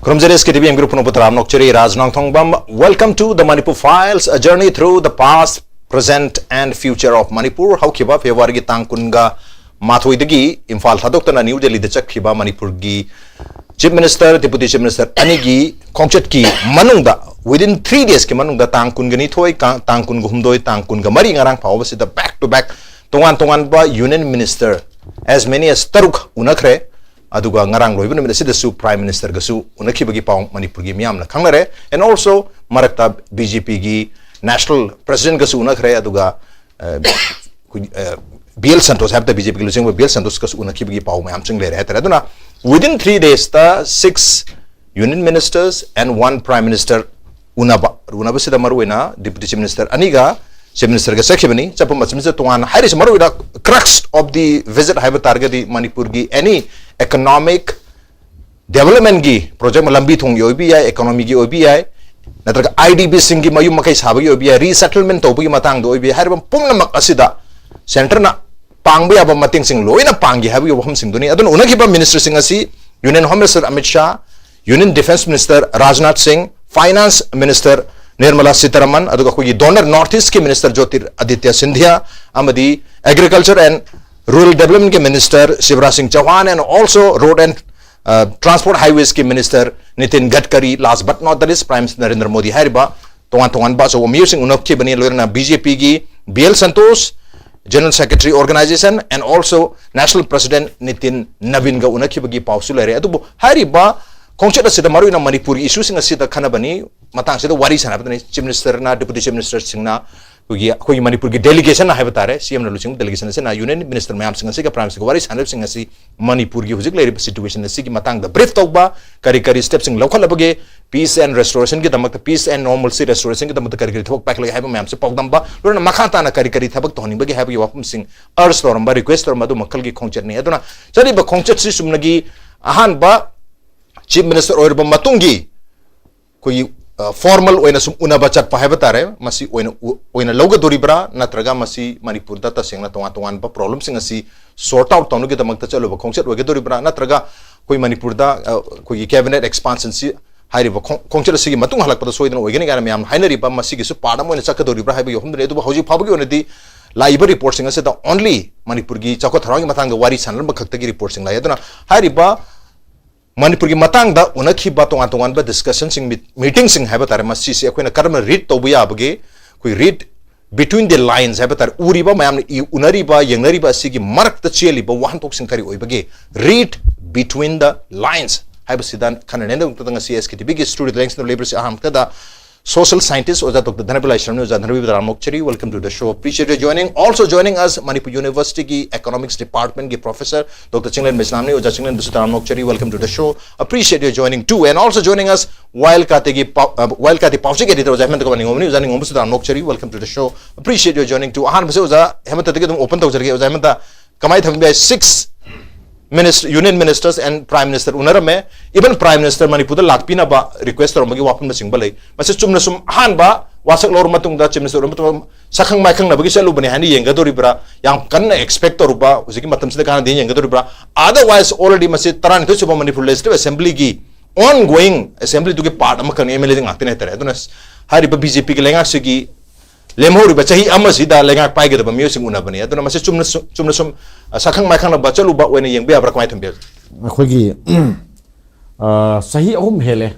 SKTV Group NONGTHOMBAM. Welcome to the Manipur Files, a journey through the past, present, and future of Manipur. How kiba February gi tang kunga mathoidagi Imphal thadokna New Delhi de chakhiba Manipur gi Chief Minister, Deputy Chief Minister anigi khongchet ki manungda within 3 days ki manungda tang kunga ni thoi tang kunga humdoi tang kunga mari ngarang phaw basi the back to back tongan ba Union Minister as many as taruk unakhre aduga ngarang loibun mi sidasu Prime Minister gasu unakhibagi paw Manipur gi miyam na khangnare, and also marakta BJP gi National President gasu unakhre aduga BL Santos have the BJP losing with BL Santos gasu unakhibagi paw mayam chingle re tara aduna within 3 days the 6 Union Ministers and 1 Prime Minister unaba sida maruina Deputy Chief Minister aniga Chief Minister ga sekhibani chapum machimse tuan haris maruida crux of the visit haiba target di Manipur gi any economic development gi project lambi thong yobi ya economy gi obi ya natraga IDB singi mayu makai sabi obi ya resettlement to gi matang do obi haribam pumna mak asida center na pangba ba mating sing loina pangi habi yo hom sing doni adun unagi ba minister sing asi Union Home Minister Amit Shah, Union Defense Minister Rajnath Singh, Finance Minister Nirmala Sitharaman, aduga koi donor Northeast ke Minister Jyotir Aditya Scindia, amadi Agriculture and Rural Development ke Minister Shivraj Singh Chauhan, and also Road and Transport Highways ke Minister Nitin Gadkari. Last but not the least, Prime Minister Narendra Modi hariba tongan ba so amusing unakhi bani lorna BJP gi BL Santos, General Secretary Organization, and also National President Nitin Navin ga unakhi bagi pausulare adu hariba kongcheta sida maru na Manipur issue singa sida khanabani matang sida wari sana bani Chief Minister na Deputy Chief Minister singna koi Manipur ki delegation na hai batare CM na luching delegation se na Union Minister mayam singa se ka Prime Minister wari sana singa si Manipur ki hujik le situation na si ki matang da brief tokba kari steps sing local labage peace and restoration ki damak peace and normalcy restoration ki damak kari thok pak le hai mayam se pokdam ba lorna makhata na kari thabak tohni bagi hai bagi wapum sing urge loram ba request loram du makal ki khongchet ne aduna chari ba khongchet si sumnagi ahan ba Chief Minister oirba matungi koi formal oina sum unaba chat pa habatare masi oina loga doribra natraga masi Manipur da tasengna tongan ba problem singa si sort out tonu ge damak ta chalo ba khongchet oge doribra natraga koi Manipur da koi cabinet expansion si hairi ba khongchet si matung halak pa soidna oigeni ga myam hainari ba masi gi su padam oina chakka doribra haiba yohum de du hoji phabagi onadi laiba report singa se the only Manipur gi chakko tharangi matang ga wari sanal ba khakta gi report sing lai aduna hairi ba Manipur ki matang da unakhi ba tongan ba discussion sing meeting sing hai batare masi se akoina karma read to buya abge koi read between the lines hai batare uri ba mayam unari ba yengnari ba sigi marak ta cheli ba wan tok sing kari oi bage read between the lines hai basidan khanane da tanga SKTV gi studio links no labor se aham kada social scientist oja Dr. LAISHRAM oja DHANABIR. Welcome to the show. Appreciate you joining. Also joining us Manipur University ki Economics Department ki Professor Dr. CHINGLEN oja CHINGLEN. Welcome to the show. Appreciate you joining too. And also joining us WAYEL KATI Pauchik editor oja HEMANTAKUMAR. Welcome to the show. Appreciate you joining too. Ahan base oja HEMANTAKUMAR open to oja HEMANTA kamai thambi 6 Union Ministers and Prime Minister unarame even Prime Minister Manipur lakpina ba request romagi wapun masing balai mase chumna sum han ba wasak lor matung da Chief Minister matung sakhang makhang na bagi salu bani hani yenga dori bra yang kan expect or ba usiki matam sida kana din yenga dori bra otherwise already mase taran to chuba Manipur Legislative Assembly gi ongoing assembly to ge part amakan MLA ding akte ne tare aduna hari ba BJP ki lenga sigi lemhori ba chahi amasida lenga pai ge da music una bani aduna mase chumna sum sakhang makhang na ba chalu ba wena yeng ba kamai thambel akhoi sahi ahum hele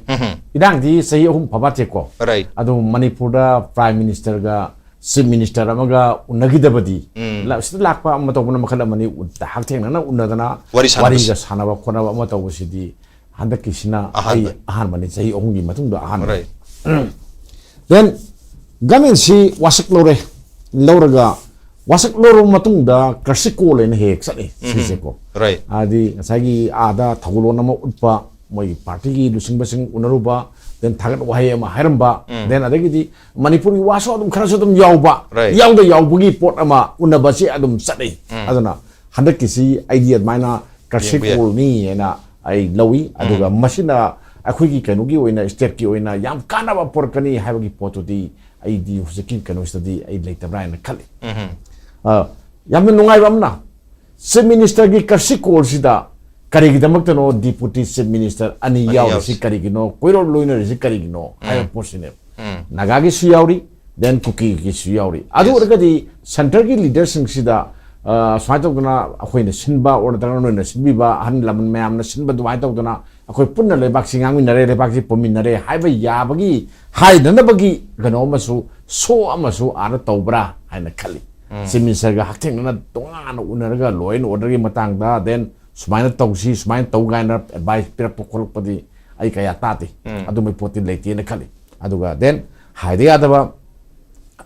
idang di sahi ahum phabate ko right adu Manipur da Prime Minister ga Chief Minister amaga unagi da badi la sid lakpa am to buna makhala mani hak theng na unadana wari ga sanaba khona ba to busidi handak kisina ahan mani sahi ahum gi matung da ahan right then gamen si wasak lore lauraga wasak loro matung da karsiko len hek sale siseko right adi sagi ada thagulo nama utpa moi party gi lusing basing unaruba then thagat wahai ama hairamba then adagi di Manipuri waso adum khara sodum yauba yauda yaubugi pot ama unabasi adum sale aduna handak kisi idea maina karsiko ni ena ai lawi aduga machina akhoi gi kanugi oina state ki oina yam kana ba porkani habagi potodi ai di husiki kanu study ai later brian khali yam nungai bamna Chief Minister ki karsiko sida ꯀꯔꯤꯒꯤꯗꯃꯛꯇꯅꯣ deputy chief minister ꯑꯅꯤ ꯌꯥꯎꯔꯤꯁꯤ ꯀꯔꯤꯒꯤꯅꯣ ꯀꯣꯏꯔꯣꯜ ꯂꯣꯏꯅꯔꯤꯁꯤ ꯀꯔꯤꯒꯤꯅꯣ ꯍꯥꯏꯕ ꯄꯣꯠꯁꯤꯅꯦ ꯅꯥꯒꯥꯒꯤꯁꯨ ꯌꯥꯎꯔꯤ then ꯀꯨꯀꯤꯒꯤꯁꯨ ꯌꯥꯎꯔꯤ ꯑꯗꯨ ꯑꯣꯏꯔꯒꯗꯤ ꯁꯦꯟꯇꯔꯒꯤ ꯂꯤꯗꯔꯁꯤꯡꯁꯤꯗ ꯁꯨꯃꯥꯏꯅ ꯇꯧꯗꯅ ꯑꯩꯈꯣꯏꯅ ꯁꯤꯟꯕ ꯑꯣꯔꯗꯔ ꯅꯣꯏꯅ ꯁꯤꯟꯕꯤꯕ ꯑꯍꯜ ꯂꯃꯟ ꯃꯌꯥꯝꯅ ꯁꯤꯟꯕ ꯑꯗꯨꯃꯥꯏꯅ ꯇꯧꯗꯅ ꯑꯩꯈꯣꯏ ꯄꯨꯟꯅ ꯂꯩꯕꯥꯛꯁꯤ ꯉꯥꯡꯃꯤꯟꯅꯔꯦ ꯂꯩꯕꯥꯛꯁꯤ ꯄꯨꯃꯤꯟꯅꯔꯦ ꯍꯥꯏꯕ ꯌꯥꯕꯒꯤ ꯍꯥꯏꯗꯅꯕꯒꯤ ꯀꯩꯅꯣ ꯑꯃꯁꯨ ꯁꯣ ꯑꯃꯁꯨ ꯑꯥꯗ ꯇꯧꯕ꯭ꯔꯥ ꯍꯥꯏꯅ ꯈꯜꯂꯤ ꯆꯤꯐ ꯃꯤꯅꯤꯁꯇꯔꯒ ꯍꯛꯊꯦꯡꯅꯅ ꯇꯣꯉꯥꯟꯅ ꯎꯅꯔꯒ ꯂꯣ ꯑꯦꯟ ꯑꯣꯔꯗꯔꯒꯤ ꯃꯇꯥꯡꯗ then sumaina tausi sumaina tau gaina advice pira pokolok padi ai kaya tati adu mai poti leiti na khali aduga then haide adaba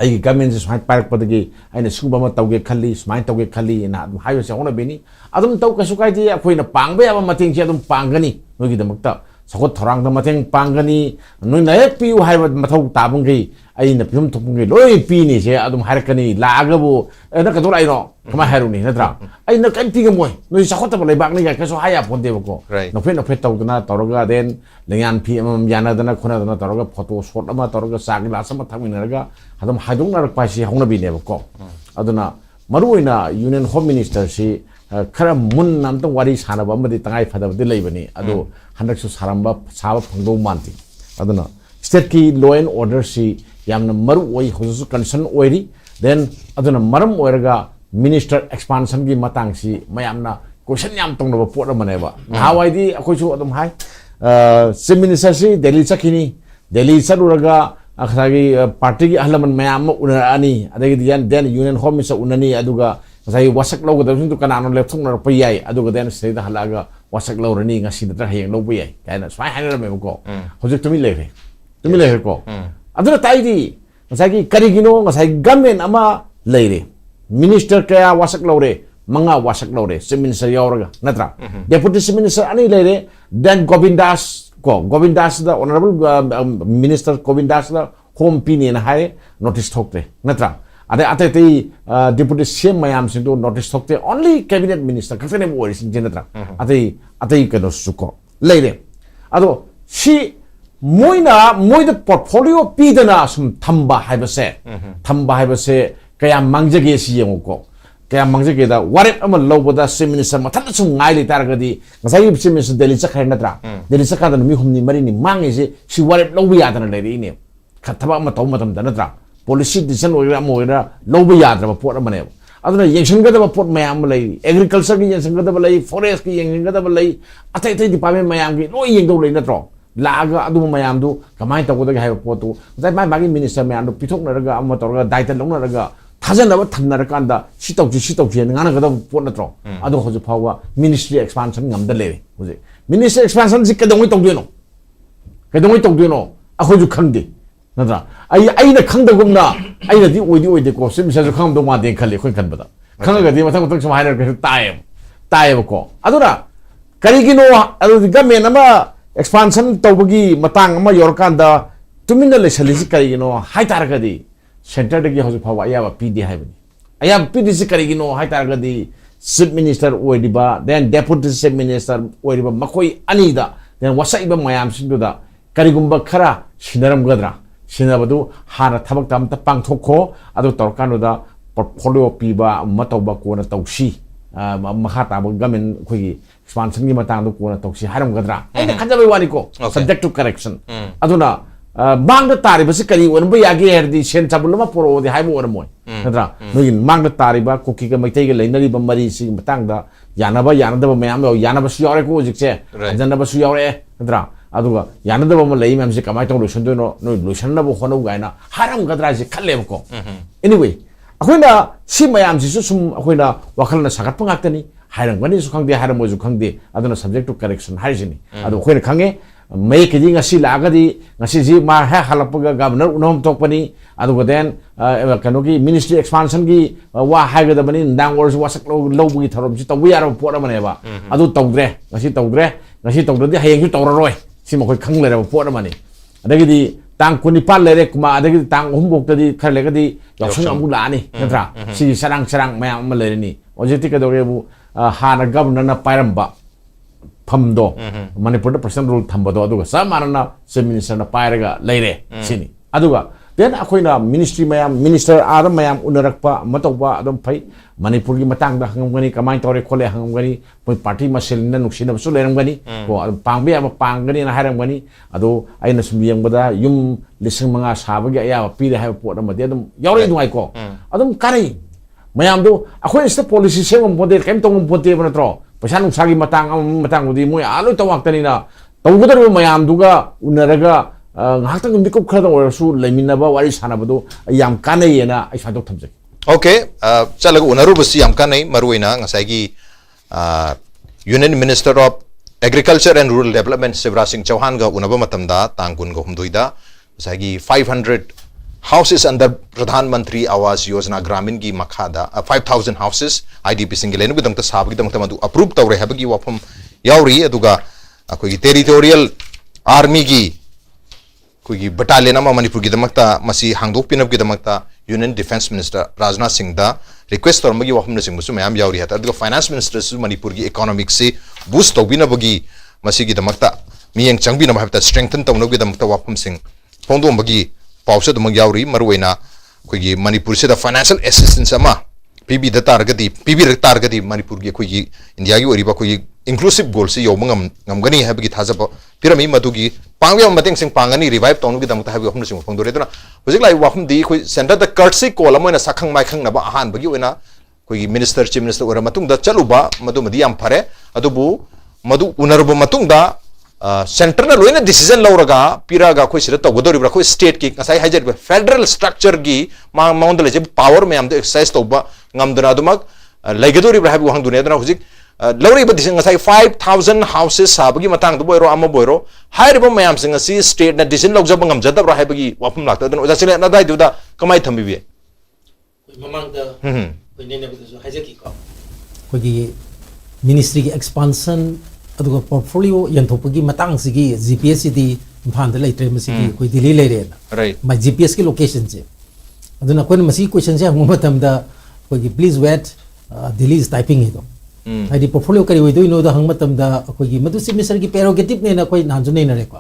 ai government sumaina parak padagi aina sungba ma tauge khali sumaina tauge khali na adu hayo se hona beni adum tau kasu kai ji akoina pangba ya mating ji adum pangani nogi damakta sakot thorang da mateng pangani noi na ek piu haiba mathau tabungi aina pim thopungi loi pi ni se adum harakani laagabu na kadol ai no kama haruni natra aina kan pi gamoi noi sakot ta lai bak ni ga kaso haya phone debako no fe tawdana tawraga den lengan pi am yana dana khona dana tawraga photo shot ama tawraga sag la sama thangminaga adum haidong narak paisi hongna bi nebako aduna maruina union home minister si khara mun nam tong wari sana ba madi tangai phada de leibani adu handak su saramba saba phangdo manti aduna state ki law and order si yamna maru oi hosu concern oiri then aduna maram oiraga minister expansion ki matang si mayamna question yam tong no pot maneba hawai di akoi chu adum hai chief minister si delhi chakini delhi saruraga akhagi party ki ahlaman mayam unani adagi dian then union home minister unani aduga sai wasak lo ga dawsin tu kanano lepthong na pa yai aduga den sai da halaga wasak lo rani ngasi da hayeng lo pa yai kaina swai haina me ko hojik tumi le ko aduna tai di sai ki karigino ngasai government ama leire minister kaya wasak lo re manga wasak lo re chief minister yauraga natra deputy chief minister ani leire then govindas da honorable minister govindas da home pini na hai notice thokte natra ate deputy CM mayam sin do notice thokte only cabinet minister kathane bo ori sin jenatra ate kano suko leire ado si moida portfolio pidana sum thamba haibase kaya mangjage si yengko kaya mangjage da warep ama lobada chief minister mathan sum ngai li targadi ngasai chief minister delhi chakha natra delhi chakha da mi humni mari ni mangi si warep lobi yadana leire ne khathaba ma taw matam da natra policy decision oira moira lobi yadra pot amane aduna yengsangada pot mayam lay agriculture ki yengsangada lay forest ki yengsangada lay atai department mayam ki loi yengdo lay natro laga adu mayam du kamai tagoda ha potu dai mai magi minister mayam du pithok naraga amma torga daita longnaraga thajana thannar kanda sitauji ngana gada pot natro adu hoju phawa ministry expansion ngamda le hoje ministry expansion ji kedongi togdeno ahoju khangde natra aina khangdagumna aina di oidi ko simsa ju khangdo ma den khali khoi khanbada khangaga di mathang sum hainer ka tae ko aduna karigino adu government ama expansion tawbagi matang ama yorkanda tumina le salisi karigino haitaragadi center dagi hoju phawa ayaba pd haibani ayaba pd si karigino haitaragadi chief minister oidiba then deputy chief minister oidiba makoi anida then wasaiba mayam sinduda karigumba khara sinaramgadra sinabadu hana thabak tamta pangthokho adu torkanuda portfolio piba matawba kona tawsi mahata gamen khoi expansion gi matang du kona tawsi haram gadra ai khanjabai wani ko subject to correction aduna mangda tariba si kari wonba yagi herdi sen chabulma poro di haibo ormoi nadra nogin mangda tariba koki ga maitai ga leinari ba mari si matang da yanaba mayam yanaba su yore ko jikse janaba su yore nadra aduga yanadaba ma lei mamse kamai tong lotion do no lotion na bo khono gaina haram gadra ji khalle ko anyway akoina si mayam ji sum akoina wakhalna sagat pangaktani hairang bani su khangde haram mo ju khangde aduna subject to correction haijini adu khoina khange mai ke jinga si lagadi ngasi ji ma ha halapaga governor unom tokpani aduga den kanogi ministry expansion gi wa haigada bani ndang wars wasak lobugi thorom ji tawu yaro pora maneba adu tawdre ngasi tawdre hayeng ju tawraroi sima koi khang lera pot amani adagidi tang kunipal lere kuma adagidi tang humbok tadi khar legadi yaksung amu lani natra si sarang mayam ma lere ni ojeti ka dore bu hana governor na pairamba phamdo manipur president rule thambado aduga samarana chief minister na pairaga leire sini aduga then akoina ministry mayam minister adam mayam unarakpa matawba adom phai Manipur gi matang da hangam gani kamai tore khole hangam gani poi party masel na nuksina so leram gani ko pangbe ama pang gani na haram gani ado aina sum yang bada yum lising manga sabagi aya pire ha pot ama de adum yawri nuai ko adum kari mayam do akoi sta policy sem model kem tong ponte bana tro pasan sagi matang udi moi alu tawak tani na tawgudar mayam duga unaraga ngakta ngum dikop khada orasu leminaba wari sanabado yam kanai na ai sadok thamjai Okay, chalaga unaru basi amka nai maruina ngasai Union Minister of Agriculture and Rural Development Shivraj Singh Chauhan ga unaba matamda tangkun ga humduida ngasai 500 houses under Pradhan Mantri Awas Yojana Gramin gi makhada 5000 houses IDP single enu gidang ta sab gidang ta madu approve tawre habagi wafam yauri aduga akoi territorial army gi koi battalion ama Manipur gi damakta masi hangdok pinab gi damakta Union Defense Minister Rajnath Singh da request tormagi wahum na sing musu mayam yauri hata aduga finance minister su Manipur gi economic se boost tawbina bagi masi gi damakta miyeng changbina mahapta strengthen tawno gi damakta wahum sing pongdom bagi pausa dumang yauri maruina koi Manipur se da financial assistance ama PB da targeti PB targeti Manipur gi koi India gi oriba koi inclusive goal se yo mangam ngamgani habagi thajaba pirami madugi pangwe mateng sing pangani revive tawno gi damta habi wahum sing pongdore dona hojik lai wahum di koi center da courtesy call amoina sakhang mai khang na ba ahan bagi oina koi minister chief minister ora matung da chaluba madu madi yam phare adubu madu unarbu matung da center na loina decision lauraga piraga koi sira tawgodori bra koi state ki ngasai hajer federal structure gi maung da leje power me am da exercise tawba ngamdana dumak laigadori bra habi wahang dunia dona hojik Lauri ba dising ngasai 5000 houses sabagi matang do boiro ama boiro hairibo mayam sing asi state na decision log jabang amjada bra haibagi wapum lakta don oja sile na dai duda kamai thambi bi mamang da ko ne ne bu so hajaki ko ko gi ministry gi expansion aduga portfolio yantopagi matang sigi GPS di Imphal da leitre masigi ko Delhi leire right my GPS ki location je aduna ko masi question je mu matam da ko gi please wait Delhi is typing it Hadi portfolio kari wei do ino da hang matam da koi gi madu chief minister gi prerogative ne na koi nanju nei na re ko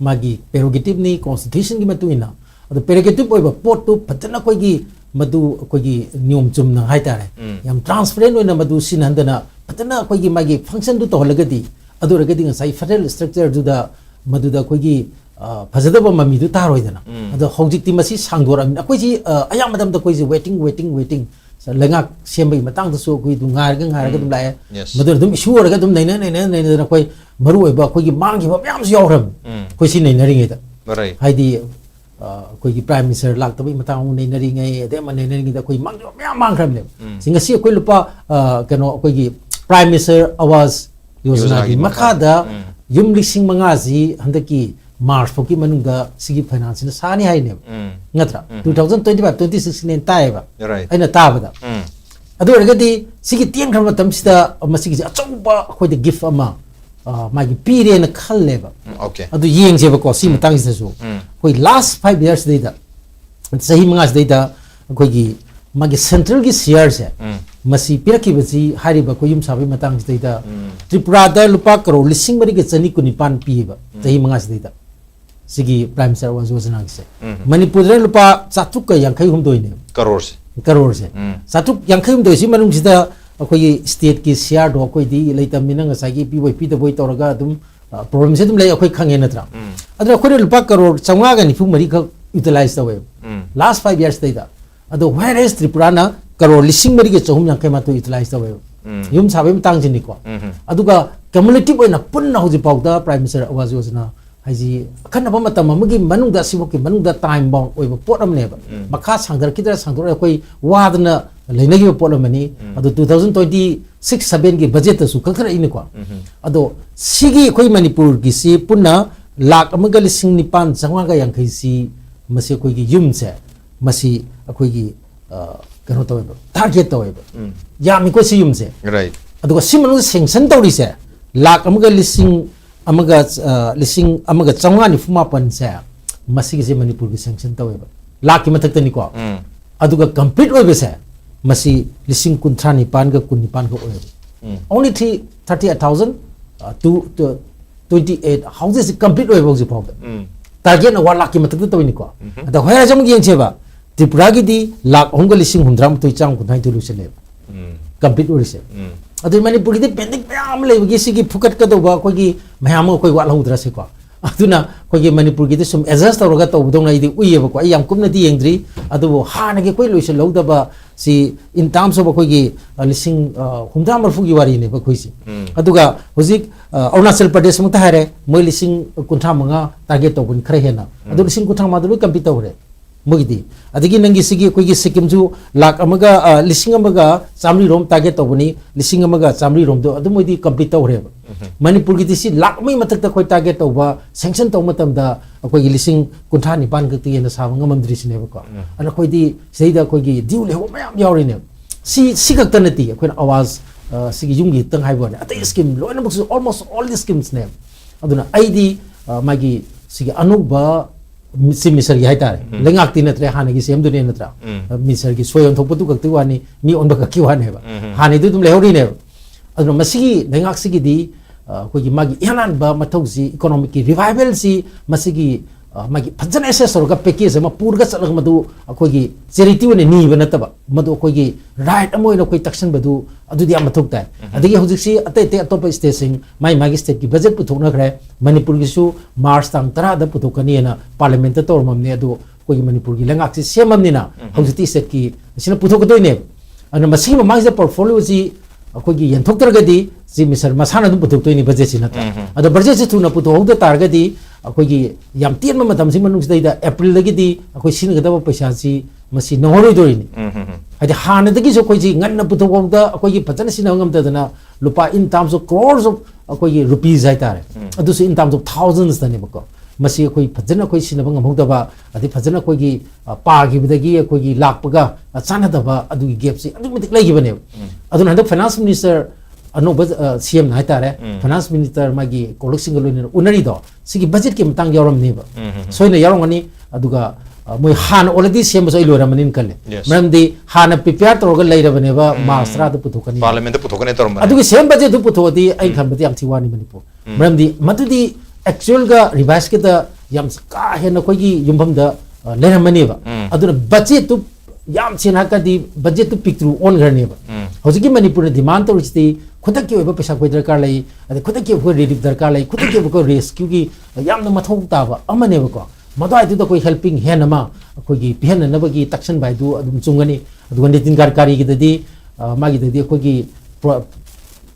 magi prerogative ni constitution gi matu ina ado prerogative oi ba pot tu patana koi gi madu koi gi niom chum na hai ta re yam transparent oi na madu sin han da na patana koi gi magi function du to holagadi ado ragadi ngai federal structure du da madu da koi gi phajada ba mami du ta roi da na ado hojik ti masi sangdor am koi ji ayam madam da koi ji waiting lengak siambai matang da so koi du ngar ga dum lai madur dum issue ga dum nei na koi maru oi ba koi gi mang gi ba yam yaw ram koi si nei na ring da right haidi koi gi prime minister lak tabi matang nei na ring ai de man nei na ring da koi mang mang ram le singa si koi lupa kano koi gi prime minister awas yojana gi makha da yum lising manga ji handaki March foki manungda sigi finance na sani hai ne ngatra 2025 26 ne tai ba aina ta ba da adu ragadi sigi tiang kham tam sida masigi achauba khoi de gift ama ma gi pire na khalle ba okay adu yeng je ba ko si matang is so khoi last 5 years de da sahi mangas de da khoi gi ma gi central gi share se masi piraki ba ji hari ba ko yum sabi matang de da Tripura da lupa crore lising bari ge chani kunipan pi ba sahi mangas de da sigi prime minister was nang se Manipur re lupa chatuk ka yang khai hum doi ne crore se chatuk yang khai hum doi si manung sida akoi state ki share do koi di leitam minang asagi pi boi pi da boi toraga dum problem se dum lei akoi khange na tra adra akoi lupa crore changa ga ni fu mari ka utilize da we last 5 years da ado where is Tripura na crore lising mari ge chahum yang khai ma to utilize da we yum sabe tang jini ko aduga cumulative oina punna hoji pau da prime minister awas yojana haji kan ba matam amagi manung da siboki manung da time bound oi ba pot am ne ba makha sangdar kidra sangdor koi wadna leinagi ba pot amani ado 2026 7 gi budget su kakhara ini ko ado sigi koi Manipur gi si punna lak amaga lising nipan jangwa ga yang khai si masi koi gi yum se masi akoi gi kano to ba target to ba ya mi ko si yum se right ado simanu sanction to ri se lak amaga lising amaga changwa ni fuma pan se masigi se Manipur gi sanction tawe ba laki matak tani ko aduga complete oi be se masi lising kunthra ni pan ga oi only 38,000 to 28 houses complete oi bog ji pog target na 1 lakh ki matak ta tawini ko ada hoya jam gi cheba tripura gi di lakh hongga lising hundram toi chang kunai tu lusele complete urise adu manipur gi pending pyam le gi sigi phukat ka do ba ko gi mayam ko wa lahu dra se ko aduna ko gi manipur gi sum adjust tawra ta udong na idi uye ba ko ayam kumna di yengdri adu ha na gi ko luise lo da ba si in terms of ko gi lising hundram marfu gi wari ne ba ko si aduga hojik Arunachal Pradesh mung ta hare moi lising kuntham manga target to gun khare hena adu lising kuntham ma du complete tawre mogidi adigi nangi sigi ko gi sikim ju lakh amaga lising amaga chamri rom target to buni lising amaga chamri rom do adu moi di complete tawre manipur gi si lakh mai matak ta koi target to ba sanction to matam da ko gi lising kuntha ni ban gti na sa ngam mandri sine ba ko ana koi di seida ko gi diu le ho mayam yawri ne si gak tanati ko na awaz sigi jungi tang hai bone atai scheme lo na almost all the schemes ne aduna aidi magi sigi anuba si misar gi haitare lengak tin atre hane gi sem du ne natra misar gi soyon thok patu gakti wani mi on ba ki wane ba hane du dum le hori ne aduna masigi lengak sigi di ko gi magi yanan ba mathau si economic revival si masigi magi phajana assess or ga package ma purga chalag madu ko gi charity one ni ba nataba madu ko gi right amoi na koi taction badu adu di amathuk ta adigi hojik si atai te atop state sing mai magi state ki budget puthok na khre manipur gi su march tang 10 da puthok kani na parliament ta tor mam ne adu ko gi manipur gi lengak si semam ni na hojik ti state ki sina puthok doi ne ana masigi ma magi portfolio si ko gi yanthok tar ga di si misal masana du puthok toi ni budget si na ta adu budget si tu na puthok da tar ga di अखोगी याम तीन में मतम सिंह मनुष्य दाइदा अप्रैल लगी दी अखोई scene गदा पैसा सी मसी नहरोई दोरिनी हादि हान दगी जो कोई जी ngन पुथो वंदा अखोगी फजन सिन ngam तदना लुपा in terms of crores of अखोगी रुपीस हाइतारे अदुस इन टर्म्स ऑफ thousands तने बको मसी अखोई फजन अखोई सिन ngam होदबा अदि फजन अखोगी पागी बदगी अखोगी लाखपगा चानदबा अदुगी गैप सी अदु मतिक लैगिबने अदुन हंदक फाइनेंस मिनिस्टर अनोबा सीएम हाइतारे फाइनेंस मिनिस्टर मागी कोलक्सिंग लोइन उनरी दो सिगी बजट के मतंग यारम नेबा सोइना यारंगनी अदुगा मोय हान ऑलरेडी सीएम सो इलोरमनिन कले मरमदी हान प्रिपेयर तोरगा लेरबनेबा मास्टरा द पुथोकनी पार्लियामेंट पुथोकने तोरम अदुगी सीएम बजट दु पुथोदी आई खनबदी याम थिवानी मणिपुर मरमदी मदुदी एक्चुअल गा रिवाइज के द याम का हेन कोगी युमभम द लेरमनेबा अदुना बजट तु याम छिना का दी बजट तु पिक्टू ऑन करनेबा हौजिकी मणिपुर डिमांड तोरिस्ती खुदक के ओइबा पैसा कोइ दरकार लै अदे खुदक के कोइ रिलीफ दरकार लै खुदक के कोइ रेस्क्यू की यामना मथौ ताबा अमनेबा को मदवाइ दु कोइ हेल्पिंग हैंड अमा कोइ पिहन नबगी तक्सन बाइ दु अदुम चुंगनी अदुगन दिन कारकारी की ददी मागी ददी कोइ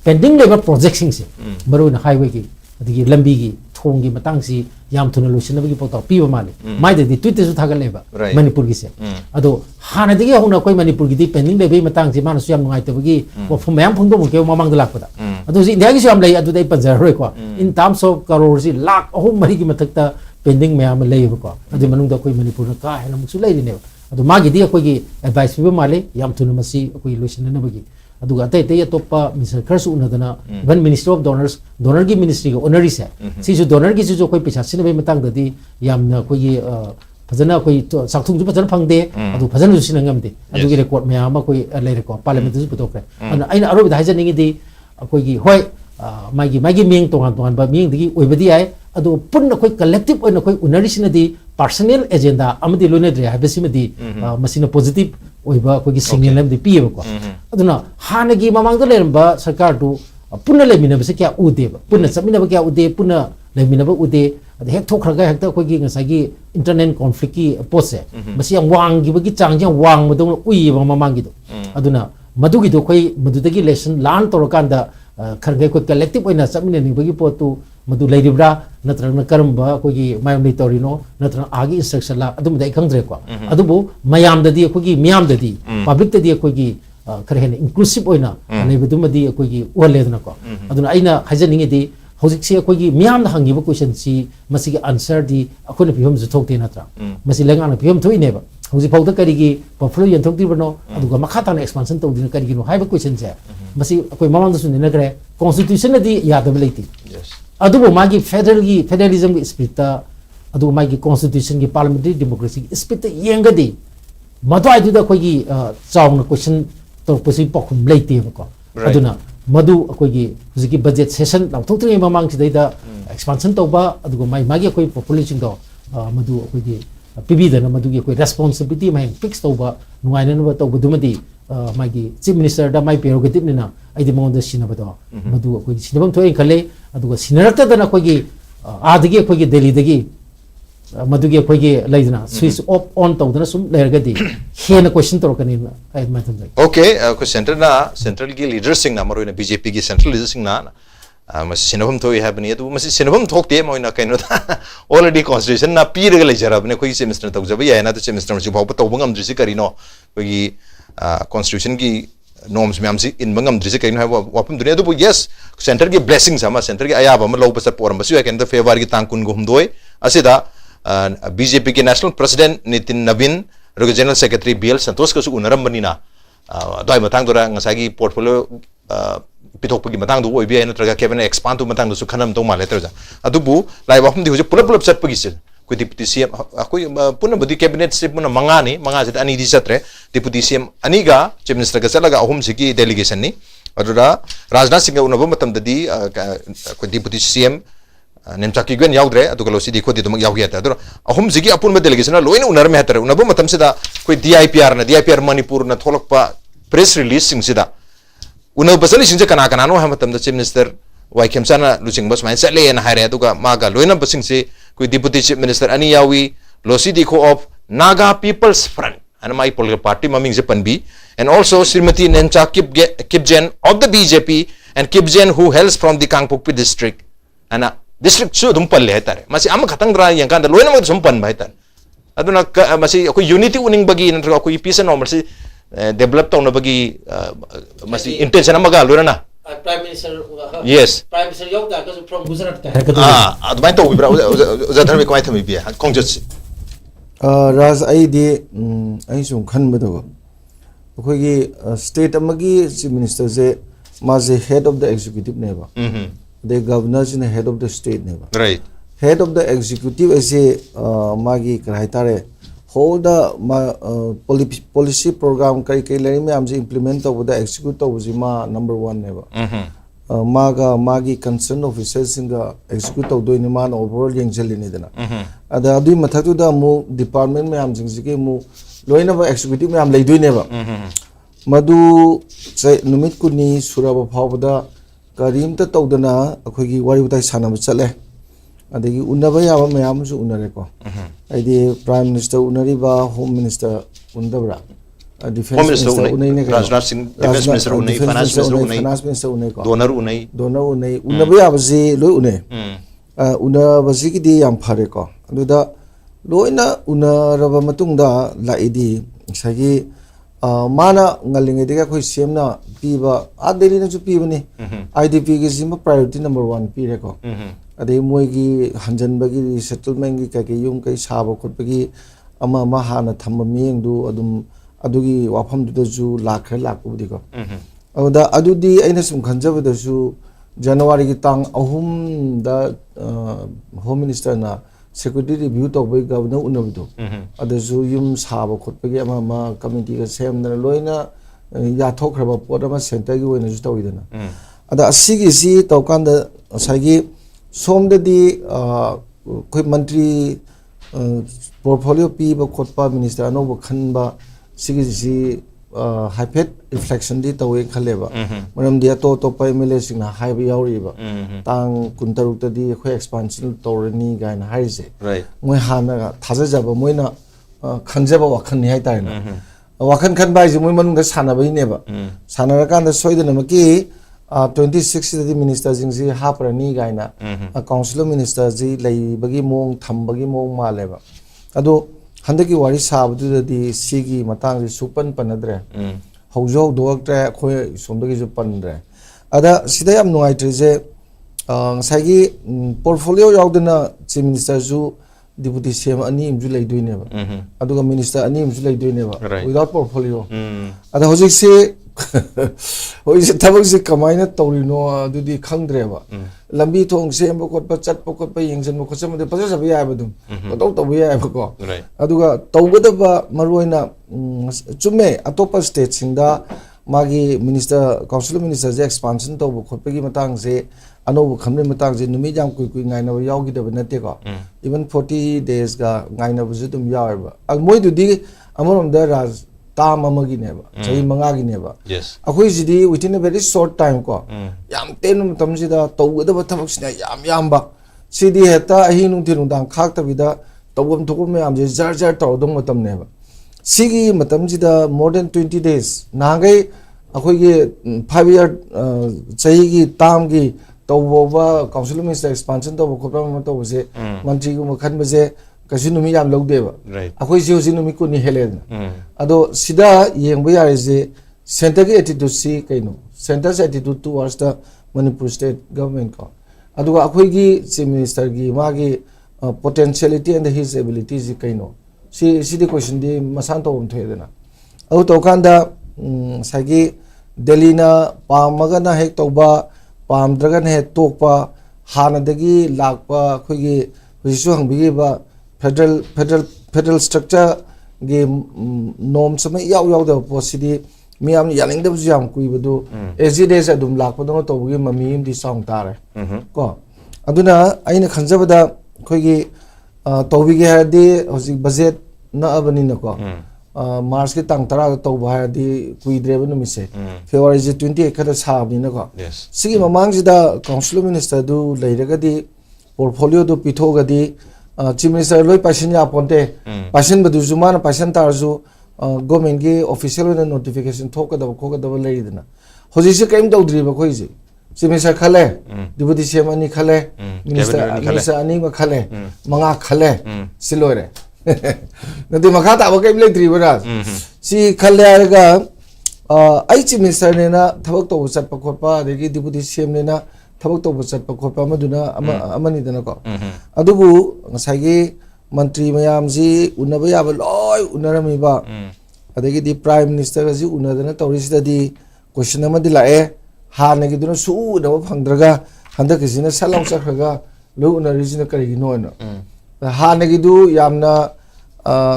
पेंडिंग लेबर प्रोजेक्ट से मरुना हाईवे की अदगी लंबी की थोंग की मतंग सी याम थुना लोसिनबगी पोता पीबा माले माइ ददी ट्वीट सु थागलेबा मणिपुर की से अदो हाना दगी होना कोइ मणिपुर की दी पेंडिंग लेबे मतंग से मानसु याम नुगाइतबगी वफु मयाम फंगदो मुके ममांग लाकपदा अदो जी इंडिया की सु याम लै अदु दai पंजर रोय को इन टर्म्स ऑफ करोड़ जी लाख अहम मरी की मतकता पेंडिंग मयाम लेबा को अदु मनुंग दा कोइ मणिपुर का हेना मुसु लैरिने अदु मागी दी कोइ एडवाइस पीबा माले याम थुना मसी कोइ लोसिननबगी अदुगा अतै तै अतोप्पा मिनिस्टर खरसु उनदना इवन मिनिस्टर ऑफ डोनर की मिनिस्ट्री को ओनरी से सिजु डोनर की जो कोई पैसा सिनबे मतंग ददी यामना कोई फजना कोई साखथुंग फजन फंगदे अदु फजन सिन ngam de अदुगी रिकॉर्ड मयाम कोई लेरेको पार्लियामेंट जु पुतोखरे अना अरोब दाइजा निंगी दि कोई होय मागी मिंग तोंगान बा मिंग दगी ओइबदी आय अदु पुन्न कोई कलेक्टिव ओइना कोई उनरी सिनदी पर्सनल एजेंडा अमदि लोनेद्रे हाबसिमदी मसिना पॉजिटिव ओइबा कोई सिंगल नेम दि पियबको अदुना हानगी ममांग द लेरबा सरकार दु पुन्न लेमिनबा से क्या उदेबा पुन्न चमिनबा क्या उदे पुन्न लेमिनबा उदे अद हेक थोखरगा हेक्ता कोई ngसागी इंटरनेट कॉन्फ्लिक्ट की पोसे मसी वांगिबगी चांग जे वांग मदों उइबा ममांगी दो अदुना मदुगी दो कोई मदुदगी लेसन लान तोरकांदा खरगे कोई कलेक्टिव ओइना चमिननिबगी पोतु मदु लेरिब्रा नत्रन करमबा कोई मायम लेतोरिनो नत्रन आगी इंस्ट्रक्शन ला अदुम दai खंगद्रे को अदुबो मयाम ददी कोई मियाम ददी पब्लिक ददी कोई खरहेन इंक्लूसिव ओइना नेबदुमदी कोई ओलेदना को अदुना आइना हाजनिंगे दी हौजिक से कोई मियाम हंगिबो क्वेश्चन सी मसी के आंसर दी अखोन फिहम जु थोकते नत्रा मसी लेंगान फिहम थोइनेबा हौजिक फाउदा करिगी पफलो यंथोकतिबनो अदुगा मखा ताना एक्सपेंशन तौदिन करिगिनो हाइबा क्वेश्चन से मसी कोई ममांग दसु निनगरे कॉन्स्टिट्यूशन दी यादब लेती अदुबो मागी फेडरलिज्म की स्पिरिट अदुबो मागी कॉन्स्टिट्यूशन की पार्लियामेंट्री डेमोक्रेसी की स्पिरिट येंगदी मदवाइ दुदा कोई चाउन क्वेश्चन तोरपसि पखुम लेतेबको अदुना मधु अखोगी हुजिकी बजट सेशन लाउथोक्त्रिङै ममांग सिदैदा एक्सपेंशन तौबा अदुगो मागी अखोई पॉपुलेशन दो madu akhoi pibi dana madu gi akhoi responsibility mai fix toba nuai na ba toba dumadi magi chief minister da mai prerogative ni na aidi monda sinaba do madu akhoi sinabam thoi khale aduga sinarakta dana akhoi gi adagi akhoi gi delhi dagi madu gi akhoi gi laidana switch off on tawdana sum lergadi hena question torkani ai matham okay ko central gi leaders sing na maroi na BJP gi central leaders sing na mas sinabam thoi habani adu mas sinabam thokte moina kaino already constitution na pir ga lejarabne koi semester tawjaba ya na to semester si bawba tawbangam drisi karino koi constitution gi norms myam si in bangam drisi karino ha wapum dunia du yes center gi blessings sama center gi ayaba ma low pasar poram basu ya kan the favor gi tangkun go humdoi asida BJP ki national president Nitin Navin roga general secretary BL Santos ka su unaram banina doi matang dora ngasagi portfolio pitok pagi matang du oi bi na traga cabinet expand tu matang du su khanam to male terja adubu lai wafum di hoje pulap chat pagi se ko deputy CM akoi puna budi cabinet se puna manga se ani di satre deputy CM ani ga chief minister ga salaga ahum sigi delegation ni adura Rajnath Singh unabo matam dadi ko deputy CM nemchaki gwen yaudre aduga lo sidi khodi dum yaugya ta adura ahum sigi apun ma delegation na loina unar me hatar unabo matam se da koi DIPR Manipur na tholakpa press release sing sida unau basali singja kana no ha matam da chief minister wai khemsana luching bas mai sale na haire aduga maga loina basing se koi deputy chief minister ani yawi losi di ko of Naga People's Front and my political party maming se panbi and also Srimati Nencha Kipjen of the BJP and Kipjen who hails from the Kangpokpi district and district su dum palle hetare masi am khatang dra yang kan da loina ma sum pan bai tar aduna masi ko unity uning bagi nan ko peace and normal si develop tawna bagi masi intention amaga loina Prime Minister yes Prime Minister yauda ka from Gujarat ka adumai to bra uzadhar me komai thami bi kongjat Raz aidi ai sum khan bado khoi gi state amagi chief minister se ma je head of the executive neba the governor is the head of the state neba right head of the executive is magi kraitare hold the policy program kai lari me am implement to the execute to ma number 1 neba maga magi concerned officers singa execute to do ni man overall yang jeli ni dana ada adu mathatu da mu department me am jing mu loina ba executive me am lei doi neba madu numit kuni suraba phawda karim ta tawdana akhoi gi wari utai sanam chale adegi unaba ya ba mayam su unare ko aidi prime minister unari ba home minister undabra defense minister unai ne Rajnath Singh defense minister unai finance minister unai ko donor unai unaba ya ba ji loi unai unaba ji gi di yam phare ko aduda loina unaraba matungda laidi sagi mana ngalinge diga khoi semna piba adeli na chu pibani IDP gi jima priority number 1 pire ko ade moi gi hanjan bagi settlement gi ka yum kai sabo khot bagi ama ma hana thamma miyeng du adum adugi wafam du ju lakhre lakbu di ko awda adudi aina sum khanjaba da ju January gi tang ahum da home minister na security review to by governor unabido adasu yum sabo khotpagi ama committee ga semna loina ya thokraba podama center gi wena ju tawidana ada asigi si tawkanda sagi somda di koi mantri portfolio pi ba khotpa minister no ba khanba sigi si hypet reflection di tawe khaleba maram dia to pa MLA sing na haiba yauri ba tang kuntaruk ta di khoi expansion torani gain haise right moi hana thaja jaba moina khanjaba wakhan ni hai tai na wakhan khan bai ji moi manung da sana bai ne ba sana ra kan da soidana ma ki 26 di minister jing ji haprani gaina council minister ji lei bagi mong tham bagi mong ma leba ado handaki wari sabdu di sigi matang ri supan panadre haujo doktre khoi somdagi ju pandre ada sida yam nuai trije sagi portfolio yaudana chief minister ju deputy CM ani imju leidoine ba aduga minister ani imju leidoine ba without portfolio ada hojik se hojik thabak se kamaina tawrino adudi khangdre ba lambi thong se am ko pa chat ko pa yengjan ko cham de pa sa ba ya ba dum to to ba ya ba ko aduga tawgada ba maroina chume atopa state singda magi minister council minister je expansion to ko pa gi matang se अनोब खमने Matang जे नुमी जाम कुई ngainaba yaugidaba natte ko even 40 days ga ngainaba ju dum yawa ag moi du di amorom da raj tam amagi neba chahi manga gi neba yes akhoi jidi within a very short time ko yam ten tam sida tawgada thabak sina yam ba sidi heta ahi nung thinu dang khak ta bida tawam thokum yam je jar jar taw dong matam neba sigi matam sida more than 20 days nangai akhoi gi 5 year chahi gi tam gi tawba council minister expansion to ko pram to se mantri gu makhan base kasin numi yam logdeba akhoi je hosi numi ko ni helen ado sida yengba yare je center gi attitude si kaino center's attitude towards the Manipur state government ko ado akhoi gi chief minister gi magi potentiality and his abilities kaino si the question di masan to um thedena ado to kanda sagi Delhi na pamaga na hek toba pam dragon he tokpa hanadagi lakpa khogi huisu hangbi ba federal structure ge norm sama yaw da posidi miam yaling da jam kui badu SGDS adum lakpa do to gi mami di song tare ko aduna aina khanjabada khogi tobi ge hadi hosi budget na abani na ko Mars ke tang tara to bhai di kui drebe no mise February 28 kada sabni na ko sigi mamang jida council minister du leiraga di portfolio du pitho ga di chief minister loi passion ya ponte passion badu jumana passion tar ju government ge official na notification thoka da ko da leidna hoji se kaim do dri ba khoi ji chief minister khale deputy cm ani khale minister ani ma khale manga khale silore nanti makata ba kaim le dri ba si khale ga ai chief minister ne na thabak to chat pa khot pa de deputy cm ne na thabak to chat pa khot pa maduna amani dana ko adubu ngasai gi mantri mayam ji unaba ya ba loi unarami ba adegi di prime minister ji unadana tawri sida di question amadi lae ha ne gi duna su da phangdraga handak ji na salang chakhraga lo unari ji na kari gi no no ha ne gi du yamna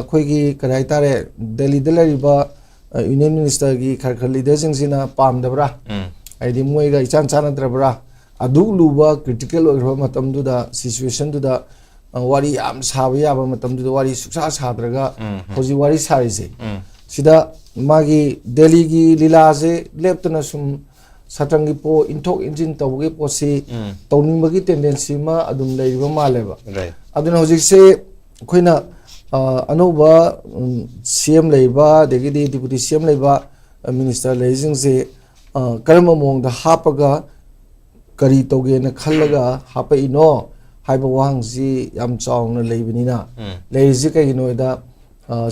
khoi gi karai tare Delhi de lariba union minister gi khar leader jing sina pam dabra ai di moi ga ichan chan drabra adu luba critical oi matam du da situation du da wari am sabi ya ba matam du wari suksa sadraga hoji wari sari se sida magi Delhi gi lila se leptana sum satangi po intok engine tawge po si tawning bagi tendency ma adum leiba maleba aduna hoji se khoina anoba CM leiba degi di deputy CM leiba minister leijing se karma mong da hapaga kari toge na khallaga hapa ino haiba wang si yam chong na leibani na leiji kai no da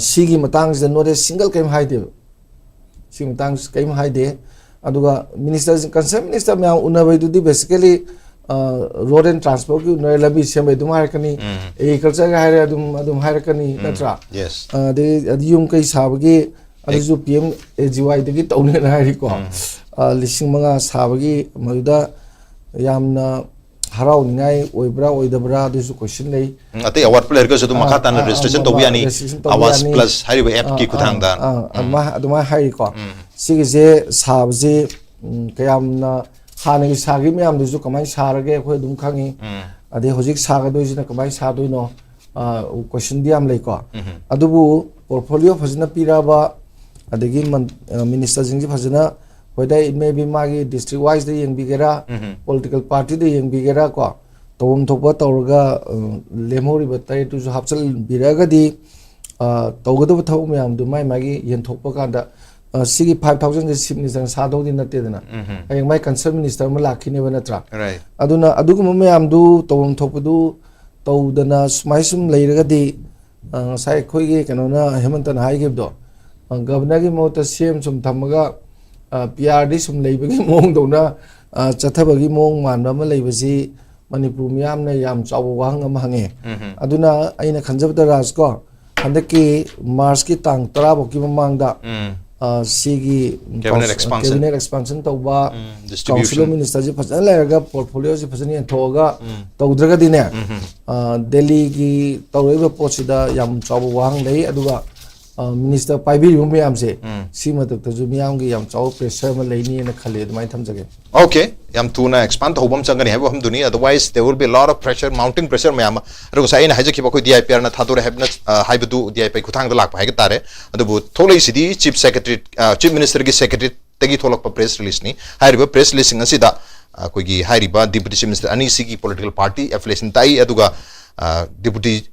sigi matang da no de single kaim haide sing matang kaim haide aduga minister concern minister me unabai du di basically road and transport ki unai labi sem edum harakani agriculture ga hare adum harakani natra yes de adiyum kai sabagi adu PM AGY de ki tawne na hari ko lising manga sabagi maduda yamna harau ningai oibra oidabra du question lei ate award player ka su makha tan registration to yani awas plus hari ba app ki kuthang dan aduma hari ko sigi je sabje kayamna hanagi sagi me am du kamai sarage khoi dum khangi ade hojik saga do jina kamai sa do no question di am lei ko adubu portfolio phajna piraba adegi minister jingji phajna hoida it may be magi district wise de yeng bigera political party de yeng bigera ko tom thopa tawga lemori batai tu hapsal biraga di tawgado thaw me am du mai magi yen thokpa kanda sigi 5000 chief minister sa do din natte dana ay mai concern minister ma lakhine bana tra aduna adugum me am du tom thokpu tawdana smaisum leiraga di sai khoi ge kanona hemantan hai ge do governor gi mota cm sum thamaga PRD sum leibagi mong dona chathabagi mong manba ma leibasi Manipur miyam na yam chawa wang am hange aduna aina khanjabda raj ko handaki Mars ki tang 10 boki mamangda sigi cabinet expansion tawba council minister ji phajana leraga portfolio ji phajani thoga tawdraga dine Delhi gi tawreba pochida yam chawa wang lei aduga minister paibi yung mayam se si matak ta ju miyam gi yam chaw pressure ma leini na khale admai tham jage. Okay, yam tuna expand to hobam changani have hum duni, otherwise there will be a lot of pressure, mounting pressure mayam. Ro sai na haje ki ba koi DIPR na thadore have na haibu DIP kuthang da lak pa tare adu tholei sidi chief secretary chief minister gi secretary tagi tholok pa press release ni haiba press release ngasi da koi gi haiba deputy chief minister ani sigi political party affiliation tai aduga deputy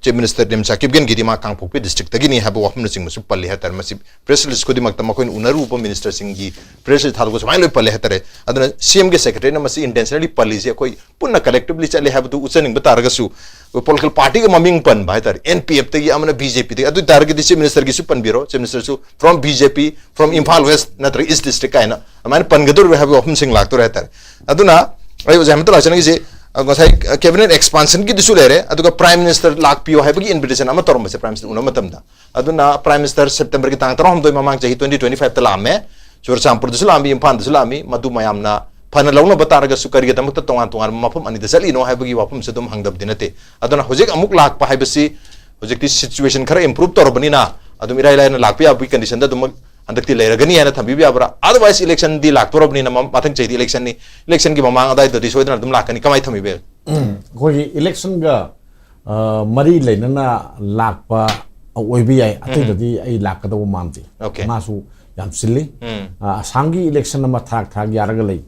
chief minister dem sakib gen gidi ma kangpokpi district tagi ni haba wahum sing musu palli hatar masib press release ko di makta ma koin unaru upa minister sing gi press release thadgo samai loi palli hatare aduna CM ge secretary na masi intentionally palli je koi punna collectively chale haba tu usaning batar gasu political party ga maming pan ba hatar NPF tagi amana BJP tagi adu tar ge chief minister gi su pan biro chief minister su from BJP from Imphal West natra East district kaina amana pan gadur haba wahum sing lakto hatar aduna ayo jahmatul achana gi je cabinet expansion ki disu lere aduga prime minister lak pio hai bagi invitation ama torom se prime minister una matam da aduna prime minister september ki tang torom doi mamang jahi 2025 talame chur champur disu lami Imphal disu lami madu mayamna phana lawna batara ga sukari ga tamuk tongan tongan mafum ani dasali no hai bagi wapum se dum hangdab dinate aduna hojek amuk lak pa hai basi hojek ti situation khara improve tor bani na adum irai lai na lak pia bi condition da dum andakti leiragani ana thambi bi abra otherwise election di lak torobni na mathang chei election ni election ki mamang adai dodi soidana dum lakani kamai thami be koi election ga mari leinana lakpa oibi ai atai dodi ai lakada wo manti masu yam silli sangi election ma thak yaraga lei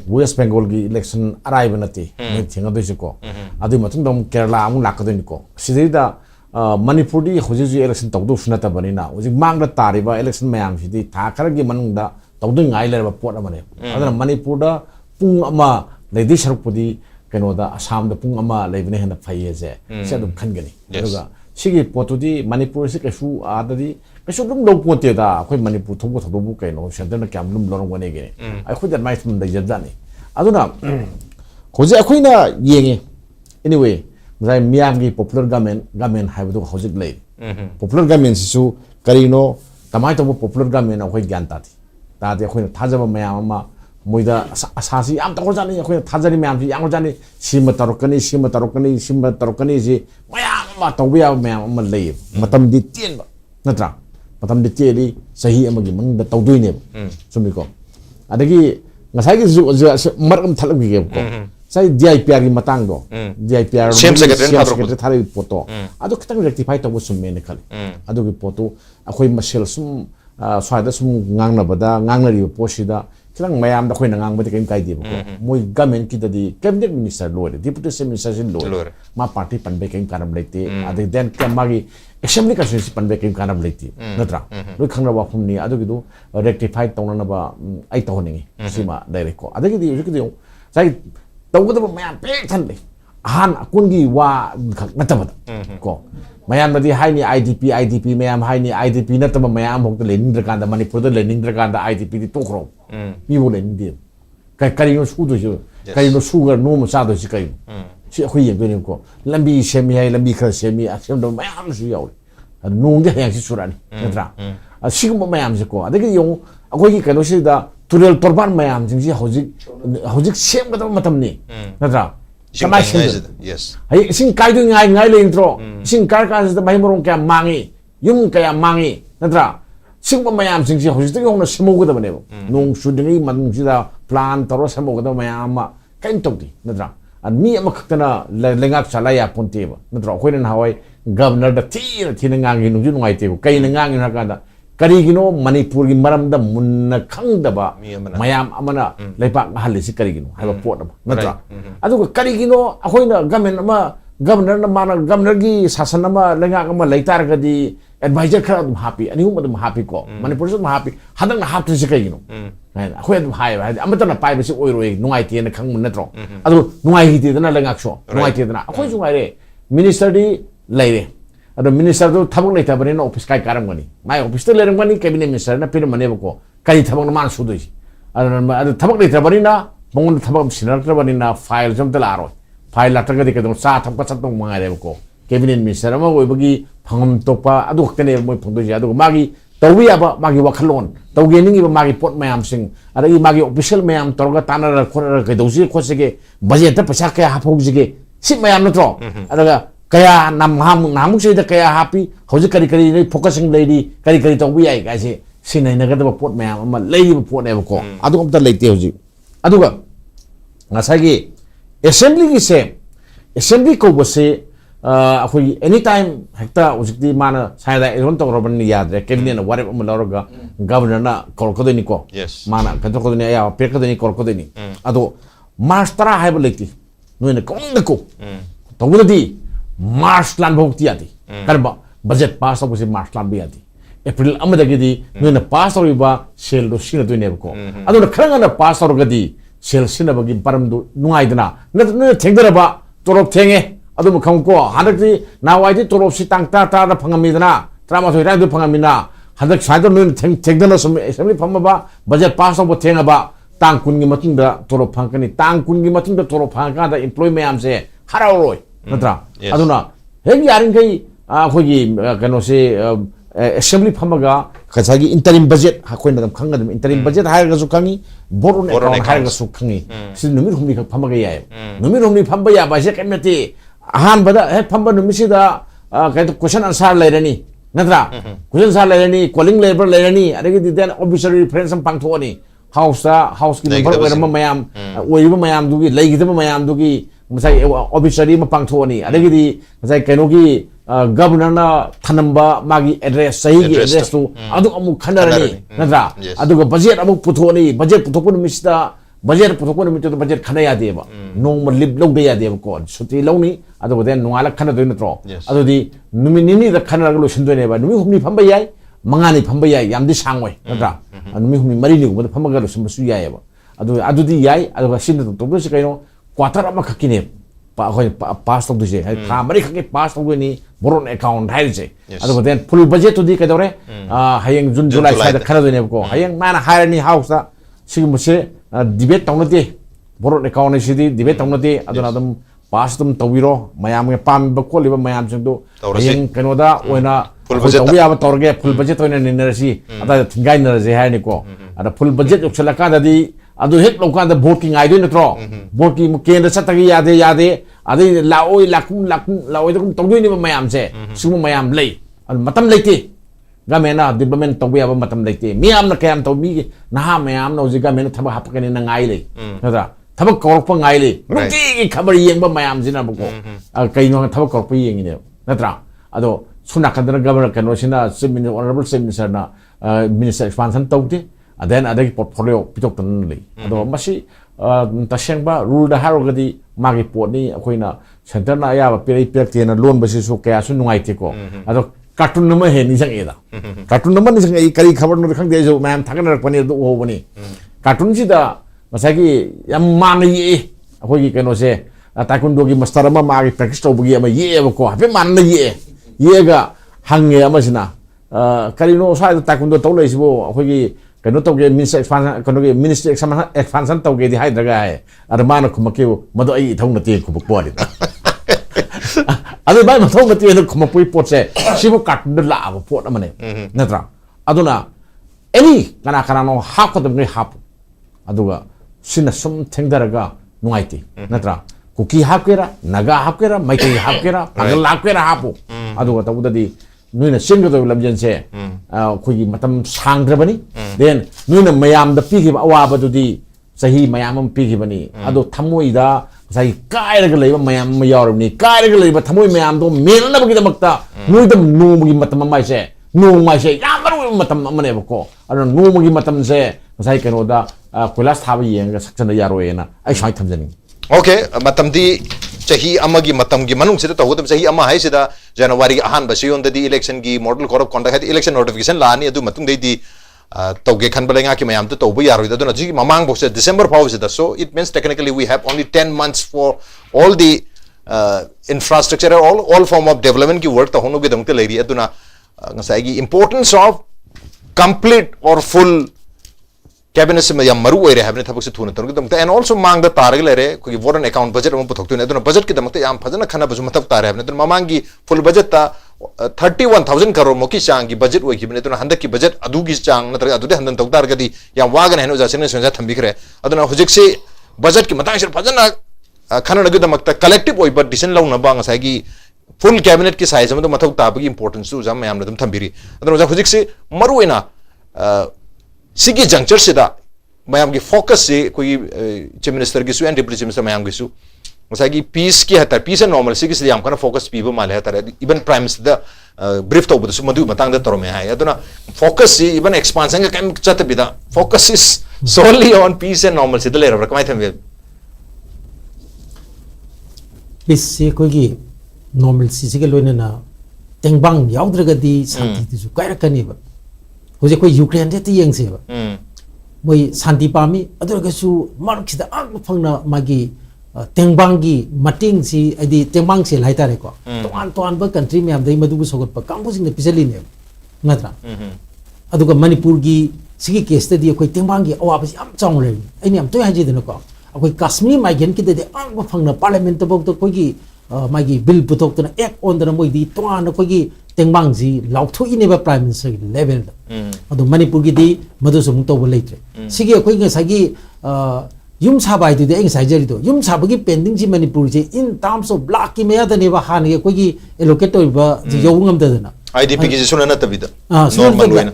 West Bengal gi election arai banati me thinga doisi ko adu matung dom Kerala amung lakadoni ko sidida Manipuri hoji election tawdu sunata banina hoji mangda tariba election mayam sidi thakara gi manungda tawdu ngai lerba pot amane adana Manipur da pung ama ledi sarupudi kenoda Assam da pung ama leibne hena phaiye je sedum khangani aduga sigi potudi Manipur se kesu adadi kesu dum lo ponte da khoi Manipur thobu thobu keno center na kam dum lorong gane ge ai khoi that mai thum da jadani aduna hoji akhoina yenge anyway Zai Miyamgi popular government hai badu hojik lei popular government sisu karino tamai to popular government akhoi gyan ta ti akhoi thajaba mayam ama moida asasi am ta jani akhoi thajari mayam ji yang jani sima tarokani ji mayam ma tawbiya mayam ama lei matam di tien ba natra matam di teli sahi amagi mang da tawdui ne sumiko adagi ngasai gi maram thalak gi ko sai DIPR gi matang do DIPR same secretary thari poto adu kitang rectify to sum me ne khali adu gi poto akhoi masel sum swaida sum ngangna bada ngangna ri posida kitang mayam da khoi na ngang bada kai kai di ko moi government ki dadi cabinet minister lore deputy minister lore ma party panbe kai karam leite adu then kamagi assembly constituency panbe kai karam leite natra loi khangna wa phum ni adu gi do rectify tawna ba ai to ni sima direct ko adu gi di ju gi sai tawgada mayam pek than le han akungi wa natabada ko mayam nadi haini IDP mayam haini IDP nataba mayam hokta lening drakanda Manipur da lening drakanda IDP di tokro mi bo lening di kari no su do jo kari no sugar no mo sa do si kai si akhoi yeng do ni ko lambi semi hai lambi khar semi aksem do mayam su yaw nong de yang si surani natra asigum mayam si ko adagi yong akhoi ki kano si da tural torban mayam jingsi hojik sem ga matam ni natra kamai yes ai sing kai du ngai le intro sing kar ka da mai morong kya mangi yum kya mangi natra sing mayam jingsi hojik yong na semo ga da ne nong sudingi man sida plan taro semo ga da mayam ma kain tokdi natra an mi ama khtana lengak chala ya ponte ba natra khoi na hawai governor da thina ngangi nu ju ngai te ko kai na ngangi na ka da karigino Manipur gi maram da munna khangdaba mayam amana leipak halisi karigino haiba pot ba natra adu karigino akhoina governor na mana governor gi sasana ma lenga ma leitar ga di advisor khara dum happy ani hum dum happy ko Manipur dum happy hadang na happy si karigino akhoi dum hai ba amata na pai ba si oiroi nungai ti na khang mun natro adu nungai hi ti na lenga so nungai ti na akhoi su ngai re minister di leire ado minister do thabak nei tabani na office kai karam gani mai office te lerang gani cabinet minister na pin mane ko kai thabak na man su doi ado thabak nei tabani na mongon thabak sinar tabani na file jam tala aro file latar ga de kedong sa thap ka chatong mangai re ko cabinet minister ma oi bagi phangam tokpa adu khane moi phangdoi ado magi tawi aba magi wakhalon tawge ningi ba magi pot mayam sing ada i magi official mayam torga tanara khora ke dosi khosege budget ta paisa ka hapog jige si mayam no tro ada kaya namu sih kaya happy hausa kari focusing lady kari tahu biaya kasih sini negara tu pot maya ama lady pot ni bako adu kam terlete hausa adu kan ngasagi assembly kisah assembly kau bose aku anytime hekta usikti mana saya dah iron tu orang ni yad cabinet na warep meloroga governor na kolkado ni ko mana kantor kado ni ayah pihak kado ni kolkado ni adu master hai boleh nu ni kau nak tahu tadi March lan bukti ati karena budget pass aku sih March lan biati April amma dah gedi nu na pass orang iba sale do sini tu ni bako adu na kerana na pass orang gedi sale sini bagi param do nuai dana nu tengdera ba torop tenge adu mukam ko hadak di nawai di torop si tang ta da pangami dana trama tu rai do pangami na hadak sai do nu tengdera assembly phamma ba budget pass orang tenga ba tang kun gi matung da torop phangkani tang kun gi matung da torop phangka da employment am se harau natra aduna hegi yarin kai khogi kano se assembly phamaga khasagi interim budget hakoi na khanga dum interim budget hair ga su khangi boron account hair ga su khangi si numir humni khak phamaga ya numir humni phamba ya ba se kemete ahan bada he phamba numir si da kai to question answer lairani natra question answer lairani calling labor lairani adagi then officer reference sam pangthoni house ki number oirama mayam oiriba mayam dugi leigidaba mayam dugi masai officer ma pangthoni adagi masai kenogi governor na thanamba magi address sahi gi address tu adu amu khanarani natra adu budget amu puthoni budget puthopun mista budget puthopun mista budget khanaya deba nong lip log de ya deba ko suti lawni adu den nongala khana do natro adu di numi da khanara lo sindoi ne ba numi humni phamba yai mangani phamba yai yamdi sangoi natra numi humni mari ni ko phamba ga lo simsu yai ba adu di yai adu ga sin to to se kaino quarter ama khakine pa khoi pass to dise ha mari khake pass to ni boron account hai je adu den full budget to di ka dore hayeng jun july sa da khana do ne ko hayeng mana hairani house da sigum se debate tawnate boron account si di debate tawnate adu na dum pass tum tawiro mayam ge pam ba ko liba mayam jung do hayeng kano da oina full budget tawiya ba torge full budget oina ni nerasi ada thingai nerasi hai ni ko ada full budget uksala ka da di adu hek lokan da vote ki ngai do natro vote ki kendra satagi yade adi laoi lakum laoi da kum tongdoi ni mayam se sumu mayam lei matam leite gamena development tongbiya ba matam leite miyam na kayam to mi na mayam no jiga mena thaba hapakani na ngai le nada thaba korpa ngai le nuti ki khabar yeng ba mayam jina buko kai no thaba korpa yeng ni natra ado suna kadra governor kano sina honorable minister na minister expansion tawti then ada portfolio pitok tan le ado masi tasengba rule da harogadi magi pot ni akoina center na ya ba pei pek na loan basi su kaya su nungai te ko ado cartoon nama he ni sang eda cartoon nama ni sang ei kari khabar no khang de jo mam thagan rak pani do ho bani cartoon si da masagi yam man ye akoi keno se taekwondo gi master ma magi practice to bugi ama ye ba ko hape man ye ga hange ama sina kari no sa taekwondo to le sibo akoi kano to ge minister expansion kano ge minister expansion to ge di hai daga hai armana khumake mado ai thong na te khubuk po ri adu bai ma thong na te khumap pui pot se sibo kat de la ba pot amane natra aduna any kana no hap ko de hap aduga sina sum thengdaraga nuaiti natra kuki hapkera naga hapkera maiki hapkera pagal hapkera hapu aduga tabudadi nuina singa do lamjen se khogi matam sangdrabani then nuina mayam da pigi awaba dudi sahi mayam am pigi bani ado thamoi da sai kairaga leiba mayam ma yaurni kairaga leiba thamoi mayam do melna bagi damakta nuidam nuumugi matam mai se nuumai se yamaru matam amane bako ado nuumugi matam se sai kano da kolas thaba yenga sakchana yaroena ai sai thamjani okay matam di chahi amagi matam gi manung sida tawudam chahi ama hai sida January ahan ba siyon di election gi model code of conduct hai election notification lani adu matung dei di tawge khan balenga ki mayam to tawbu yaroi da dona ji mamang box December phaw sida so it means technically we have only 10 months for all the infrastructure all form of development ki work ta hono gi dangte leiri aduna ngasai gi importance of complete or full cabinet se yam maru oire habne thabak se thuna tor gidam and also mang da tar lere ko foreign account budget mo puthok tu ne aduna budget ki damakte yam phajana khana bazu matab tar habne aduna mamang gi full budget ta 31000 crore mo ki chang gi budget oi gibne aduna handak ki budget adu gi chang na tar adu de handan tok tar gadi yam wagan henu ja sene sonja thambi khre aduna hojik se budget ki matang se phajana khana nagi damakta collective oi but decision law na ba ngasai gi full cabinet ki size amado mathau tabagi importance tu jam mayam dum thambiri adro ja hujik se maruina sigi juncture sida mayam ki focus se koi chief minister ki su and deputy chief minister mayam ki su masagi peace ki hatar peace and normal sigi se yam kana focus pibo male hatar even prime minister da brief to budu madu matang da torome hai aduna focus se even expansion ka kam chat bida focus is solely on peace and normal sida le ra kamai thambe peace se koi gi normal si ke loina na tengbang yaudra di santi ti su kaira kani ba hoje koi Ukraine de ti yeng se ba moi santi pami adura ga su mark sida ang phangna magi tengbang gi mating si adi tengbang se lai tare ko toan ba country me am dai madu bu sogot pa kampu sing ne pisali ne ngatra aduga Manipur gi sigi case de koi tengbang gi awa ba am chong le ai ni am toy haji de ko akoi Kashmir migrant ki de ang ba phangna parliament to bok to koi gi magi bill putok to na ek on da moi di toan koi gi tengbang ji lauthu ine ba prime minister level da adu Manipur gi di madu sum to bo leitre sigi koi ga sagi yum sabai du de eng sajari do yum sabagi pending ji Manipur ji in terms of block ki meya da ne ba han ge koi gi allocate to ba ji yowungam da na IDP ki suna na tabida normal way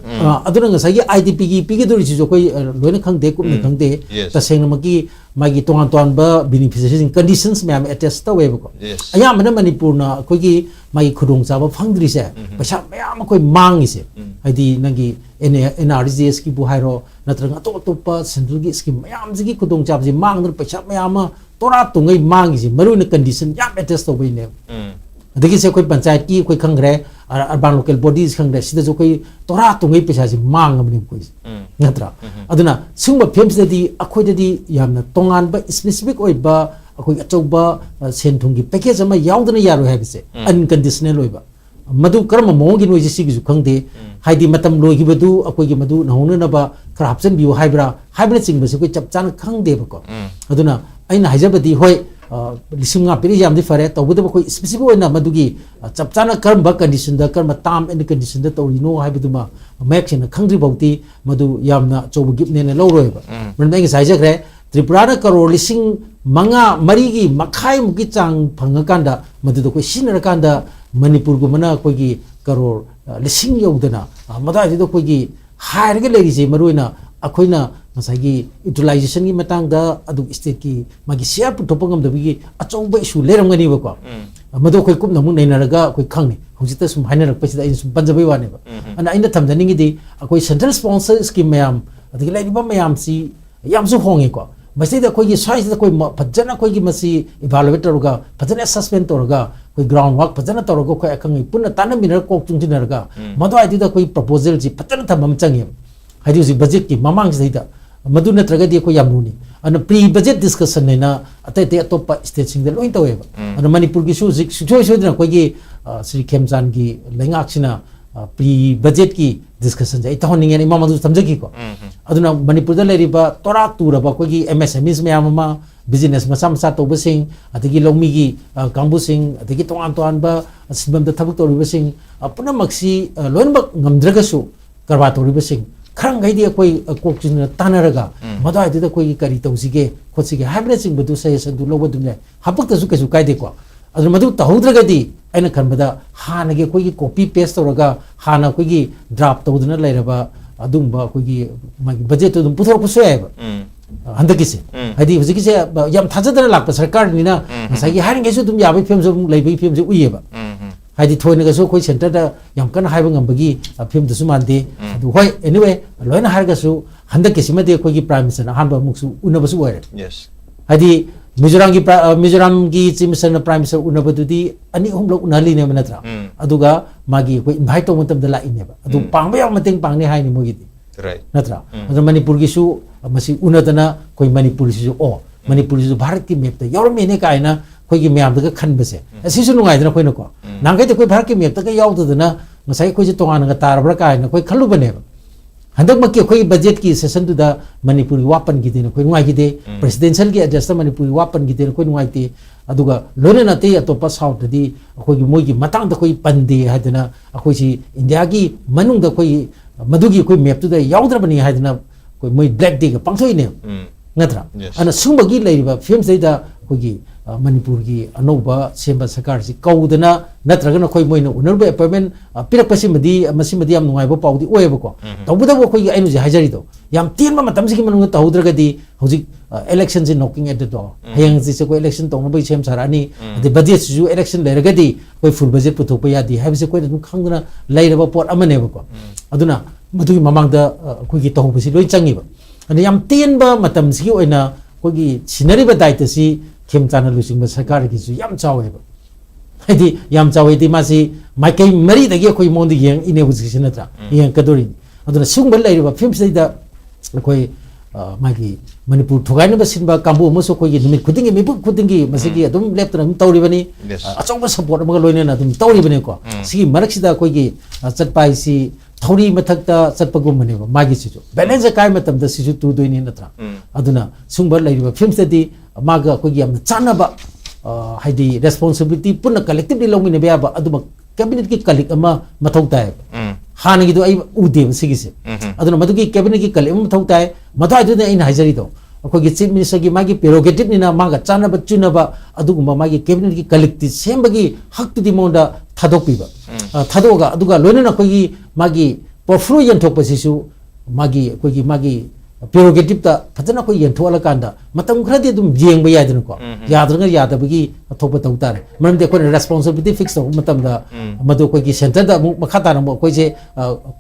aduna nga sagi IDP ki pigi do ji jo koi loina khang de ku khang de ta seng ma ki magi ton ba beneficiaries conditions me am attest to we ko aya mana Manipur na koi gi magi khudong sa ba phangdri se paisa me am koi mang ise haidi nangi NRGS ki bu hairo natranga to pa central gi scheme me am ji khudong cha ji mang dur paisa me am tora tungai mang ise maru na condition ya attest to we ne adagi se koi panchayat ki koi khangre urban local bodies khangre sida jo koi tora tungai pesa ji mang amni koi ngatra aduna singba films di akhoi di yamna tongan ba specific oi ba akhoi achauba senthung gi package ama yaudna yaro ha bise unconditional oi ba madu karma mongi noi ji sigi ju khangde haidi matam loi gi badu akhoi gi madu nahuna na ba corruption bi haibra singba se koi chapchan khangde ba ko aduna aina hajabadi hoi lisinga peri jam di fare to budu koi specific oina madugi chapchana karma condition da karma tam and condition da to no haibuduma maction khangri bauti madu yamna chobu gipne ne loroi ba man ngi sai jakre Tripura na karo lising manga marigi makai muki chang phangakanda madu koi sinara kanda Manipur gu mana koi gi karo lising yodana mada di koi gi hair ge legi je maruina akoina masagi utilization gi matang da adu state ki magi share pu topangam da bi achong ba issue leram ngani ba ko mado koi kup namu nei naraga koi khangni hojita sum haina rak pasida in sum banjabai wane ba ana ina thamjani gi di akoi central sponsor scheme mayam adu lai ba mayam si yam su hongi ko masida koi gi size da koi phajana koi gi masi evaluator ga phajana assessment torga koi ground work phajana torga koi akangi punna tanam minar kok chung jinarga mado ai da koi proposal ji phajana thamam changi haidi usi budget ki mamang sida madu na traga di ko yamuni ana pre budget discussion ne na ate te atopa state sing de loin taweba ana Manipur gi su situation na ko gi Sri Khemchan gi lengak sina pre budget ki discussion jai tawning ni mama du samjaki ko aduna Manipur da leri ba tora tura ba ko gi MSMEs me ama business masam sa to basing atigi longmi gi kambu sing atigi toan ba sibam da thabuk to basing apuna maksi loin ba ngamdraga su karwa to basing khang gai di koi kokchin tanaraga madai de koi kari tawsige khotsige habne sing budu suggestion du lobo dumne hapak ta su kesu kai de ko adu madu tahudra di aina khanbada hana ge koi copy paste toraga hana koi gi draft tawduna lairaba adum ba koi gi magi budget dum puthor puso ai ba handaki se hadi hujiki se yam thajadana lakpa sarkar ni na sagi haring ge su dum yabai film su leibai film su uye ba hadi thoina ga so koi center da yam kan haiba ngambagi film da su mande du hoi anyway loina har ga su handak ke simade koi gi prime minister han ba muksu unabasu ware yes hadi Mizoram gi chief minister na prime minister unabadu di ani hum lok unali ne manatra aduga magi koi invite to mutam da la ine ba adu pangba yam mating pangni hai ni mogi di right natra adu Manipur gi su masi unadana koi Manipur su o Manipur su Bharat ki map ta yor me ne kaina koi gi myam da khan base asi su nungai dana koi na ko nangai te koi Bharat ki map ta ka yaw da na ngasai koi ji tonga nga tar bra kaina koi khalu bane ba handak makki koi budget ki session du da Manipuri wapan gi de koi ngai gi de presidential gi address ta Manipuri wapan gi de koi ngai te aduga lone na te atopa south di koi gi moi gi matang da koi pande hadana koi si India gi manung da koi madugi koi map tu da yaudra bani hadana koi moi black day ga pangthoi ne ngatra ana sumba gi leiba film sai da koi gi Manipur की अनोबा सेंबा सरकार से कौदना नत्रगन कोई Moin उनरबे appointment पिरकपसि मदी मसी याम नुंगाइबो पाउदी ओएबको तौबदबो कोई आइनु जे हाजरिदो याम तीन मतम से मनुंग तौद्रगदी हौजिक election से नॉकिंग एट द डोर हेंग से कोई इलेक्शन तौनबो सेम सारानी दे बजेट सु इलेक्शन लेरगदी कोई फुल बजेट पुथोप यादी हाबसे कोई दु खंगना लेरबो पोट अमनेबको अदुना मदुगी ममांगदा कोई की तौबसि लोइ चंगिबो अनि याम तीनबा मतम से ओइना कोई की सिनरिबा दायित्वसि खेमचाना लुसिंग सरकार की याम चावेबा हाइदि याम चावेदि मासी माइकई मरी दगी कोई मोंदी यंग इनेबुसिस नत्रा यंग कदोरी अदुना सुंग बल लाइबा फिल्म सैदा कोई मागी मणिपुर थुगाइनबा सिनबा कांबु अमसो कोई निमित खुदिंगी मिबु खुदिंगी मसिगी अदुम लेफ्टना तौरिबनी अचौबा सपोर्ट अमगा लोइनेना अदुम तौरिबनी को सिगी मरक्सिदा कोई चटपाइसी थौरी मथक्ता चटपगुमनेबा मागी सिजु बैलेंस काय मतमदा सिजु तु दोइनी नत्रा अदुना सुंग बल लाइबा फिल्म सैदी मागा कोई याम चानबा हाइदि रेस्पॉन्सिबिलिटी पुनः कलेक्टिवली लौमिने बेयाबा अदुम कैबिनेट की कलिक अमा मथौ ताय हानगी दो आई उदेब सिगिसे अदुना मदुगी कैबिनेट की कलिक अमा मथौ ताय मथाय दुने इन हाइजरी दो अखोगी चीफ मिनिस्टर की मागी प्रेरोगेटिव निना मागा चानबा चुनबा अदुगुमा मागी कैबिनेट की कलेक्टि सेमबगी हक्तुदि मोंदा थादोकपिबा थादोगा अदुगा लोइना कोगी मागी परफ्लु यंथोकपसिसु मागी कोगी मागी प्रेरोगेटिव ता फजना को यंथोला कांदा मतम खरदि दुम जेंग बया दन को यादरंग यादबगी अथोप तौतारे मरम दे कोन रेस्पॉन्सिबिलिटी फिक्स हो मतम दा मदो कोई की सेंटर दा मखा ताना मो कोई जे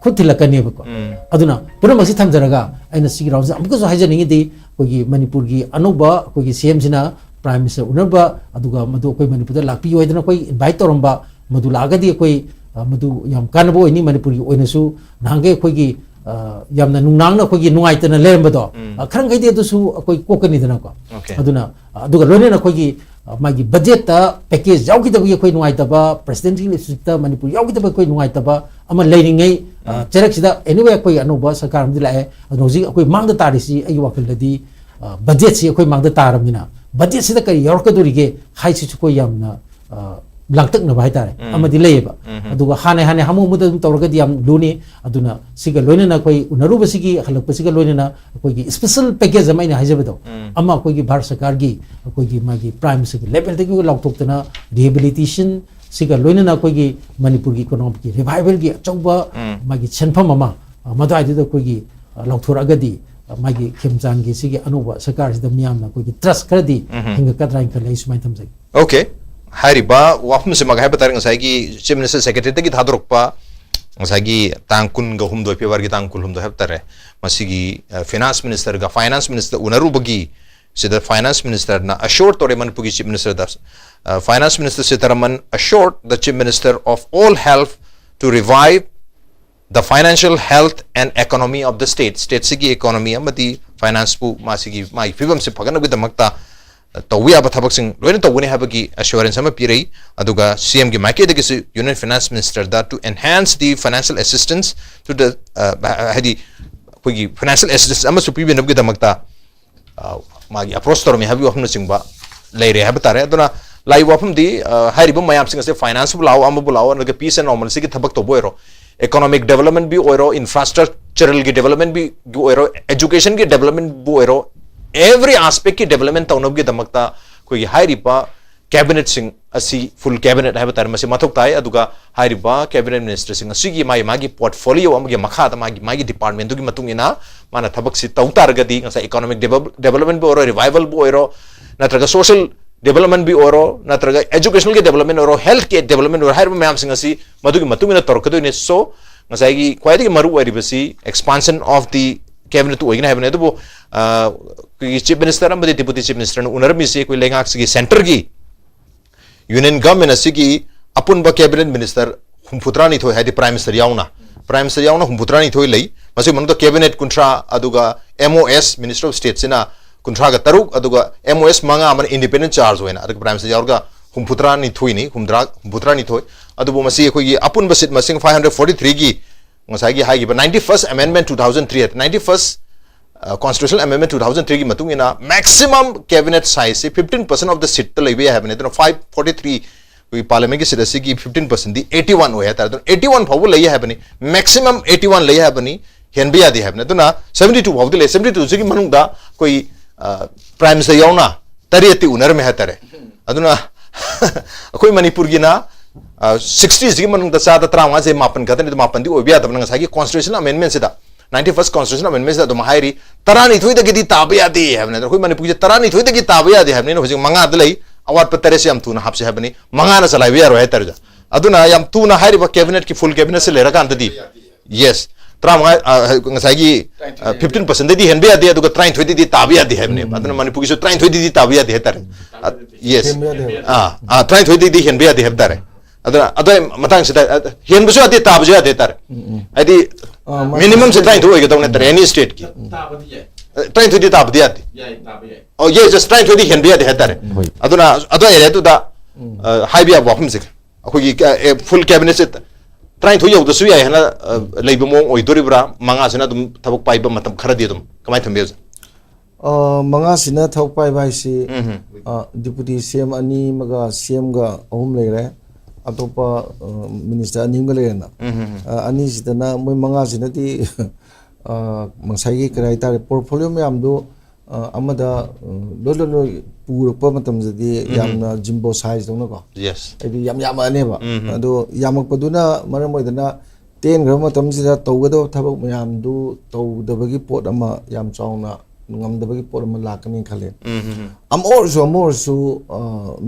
खुथिलकने बको अदुना पुरा मसी थमजरगा आइना सिगी राउंड अमको जो हाइजनिंग दी कोई मणिपुर की अनोबा कोई सीएम सिना प्राइम मिनिस्टर उनबा अदुगा मदो कोई मणिपुर दा लापी होइदना कोई इनवाइट तोरंबा मदु लागदी कोई मदु याम कानबो इनी मणिपुर की ओइनसु नांगे कोई की यामना नुंगनांगना कोई नुंगाइतना लेरमबदो खरंगैदि अदुसु कोई कोकनिदना को अदुना अदुगा लोनेना कोई मागी बजेट ता पैकेज याउगिदबगी कोई नुंगाइतबा प्रेसिडेंट की लिस्ट मणिपुर याउगिदबा कोई नुंगाइतबा अमा लेरिंगै चेरक्सिदा एनीवे कोई अनोबा सरकार मदि लाए अदोजी कोई मांगदा तारिसी अई वाखलदि बजेट से कोई मांगदा तारमिना बजेट सिदा करी यारकदोरिगे हाइसिसु कोई यामना langtak na bahai tare amadi leba aduga hane hane hamu muda tawraga diam luni aduna siga loina na koi unaru basigi halak pasiga loina na koi gi special package amai na hajabado amma koi gi bharat sarkar gi koi gi magi prime sigi level te gi lautok tana rehabilitation siga loina na koi gi manipur gi economic gi revival gi chauba magi chenpham ama madai de koi gi lauthora gadi magi khemjang gi sigi anuba sarkar sida miyam na koi gi trust kradi hinga kadra inka lai sumai thamjai okay हारिबा वाफम से मगाय बतार ngsaigi chief minister secretary की थादरकपा ngsaigi tangkun ga humdo February ki tangkul humdo heptare masigi finance minister ga finance minister unaru bagi sida finance minister na assured tore Manipur chief minister da finance minister Sitaraman assured the chief minister of all help to revive the financial health and economy of the state sigi economy amati finance pu masigi mai fibam se phagana gidamakta tawia ba thabak sing loina tawuni habagi assurance ama pirei aduga CM gi maike de gi union finance minister da to enhance the financial assistance to the hadi kogi financial assistance ama su pibe nabgi damakta magi approach tor me habi wafna singba leire habtare aduna lai wafum di hariba mayam sing se finance bulao ama bulao na peace and normal sigi thabak to boiro economic development bi oiro infrastructural gi development bi oiro education gi development bu oiro every aspect की development ताउनब की दमकता कोई हाइरिपा cabinet सिंग असी full cabinet है बता रहे मसे माथोक ताई अदुगा हाइरिपा cabinet minister सिंग असी की मागी portfolio अमगे मखा ता मागी department की मतुंग इना माना थबक सी ताउतार गति ऐसा economic development भी ओरो revival भी ओरो नत्रगा social development भी ओरो नत्रगा educational के development ओरो health के development ओरो हाइरिपा मैम सिंग असी मतुंग इना तोरकदो इने so ऐसा की क्वाइट की मरु वारिबसी expansion of the cabinet तो वही ना है बने तो वो chief minister Ambe deputy chief minister उनर में से कोई लेंगा की center की union government असी की अपुन ब cabinet minister हम पुत्रा नहीं थोए है दी prime minister याऊना हम पुत्रा नहीं थोए लई मसे मन तो cabinet कुंट्रा अदुगा MOS minister of state से ना कुंट्रा का तरुक अदुगा MOS मांगा अमन independent charge हुए ना अदुगा prime minister याऊगा हम पुत्रा नहीं थोई नहीं हम पुत्रा नहीं थोए अदुगो मसे कोई अपुन बसित मसिंग 543 की ngsaigi hai gi 91st amendment 2003 91st constitutional amendment 2003 की मतुंग इना maximum cabinet size से 15% of the seat तो लेबे है बने तो 543 कोई पार्लियामेंट की सदस्य की 15% दी 81 हो है तार तो 81 फाउ ले है बने maximum 81 ले है बनी हेन भी आदि है बने तो ना 72 फाउ ले 72 से की मनुंग दा कोई प्राइम मिनिस्टर याउना तरियति उनर में है तारे aduna akoi Manipur gi na 60s gi manung da sa da trauma je mapan ka tani mapan di obia da nang sa gi constitution amendment sida 91st constitution amendment sida dum hairi tarani thoi da gi di tabya di habne akoi Manipur gi tarani thoi da gi tabya di habne no hojing manga da lei awat patare se am tu na hapse habni manga na salai wi aro hai tarja aduna yam tu na hairi ba cabinet ki full cabinet se lera kan di yes trauma ngasai gi 15% di henbe adi aduga train thoi di tabya di habne aduna Manipur gi so train thoi di tabya di hetar yes train thoi di henbe adi hebdare adai matang sida hen busu ati tab je ati tar adi minimum se train thoi gedong tar any state ki train thoi di tab di ati oh yes just train thoi di hen be ati tar aduna adai ere tu da high bia bo humsik akoi full cabinet set train thoi yau da su ya hana leibo mong oi doribra manga sina dum tabuk pai ba matam khara di dum kamai thambe manga sina thok pai bai si deputy CM ani maga CM ga ahum leire atopa minister nimga lena ani sidana moi manga sinati mangsai gi krai tar portfolio me amdo amada lo pur pa matam jadi yamna jimbo size dong ko yes edi yam ane ba ado yamak paduna maram moidana 10 gram matam sida tawgado thabak mayam du tawdabagi pot ama yam chawna ngamdabagi pot ama lakani khale am also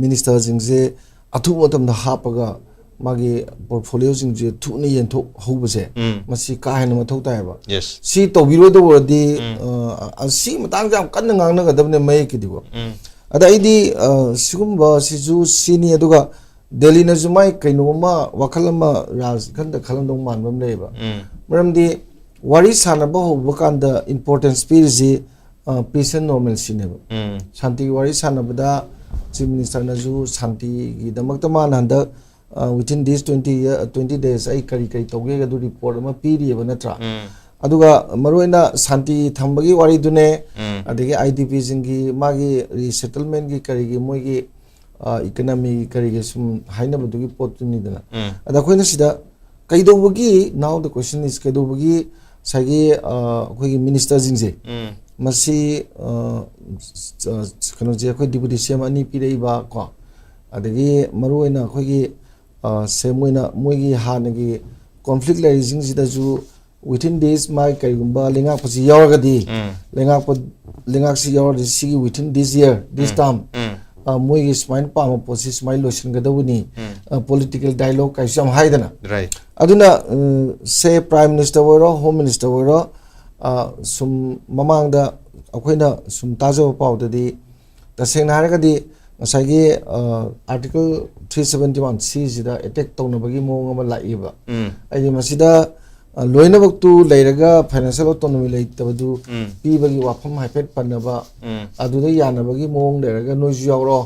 minister jingse athu matam da hapaga magi portfolio jing je thuni yen thok hobase masi ka hena ma thok tai ba yes si to biro do di si matang jam kan ngang na gadabne mai ki dibo ada idi sigumba si ju sini aduga delhi na jumai kaino ma wakalama raj khanda khalandong man bam leba maram di wari sana ba ho bakanda important spirit ji peace and normalcy ne shanti wari sana bada chief minister na ju shanti gi damak ta man handa within these 20 days ai kari toge ga du report ma piri ba natra aduga maroina shanti thambagi wari dune adigi IDP jingi magi resettlement gi kari gi moi gi economy kari gi sum haina ba du gi pot ni dana ada khoina sida kaido bagi now the question is kaido bagi sagi khoi gi minister jingse masi kano je khoi deputy CM ani pirei ba ko adagi maroina khoi gi se moina moigi hanagi conflict rising sida ju within days mai kaigumba lenga pasi yawagadi lenga si yawar si within this year this time moigi smile pa ma posi smile lotion gadawuni political dialogue kai sam haidana right aduna say prime minister woro home minister woro sum mamangda akoina sum tajo pawdadi tasengna haragadi ngasagi article 371 C sida attack townabagi mong ama laiba ai masida loina baktu leiraga financial autonomy leitabadu pibagi wafam haipet panaba aduda yanabagi mong leiraga noise yawro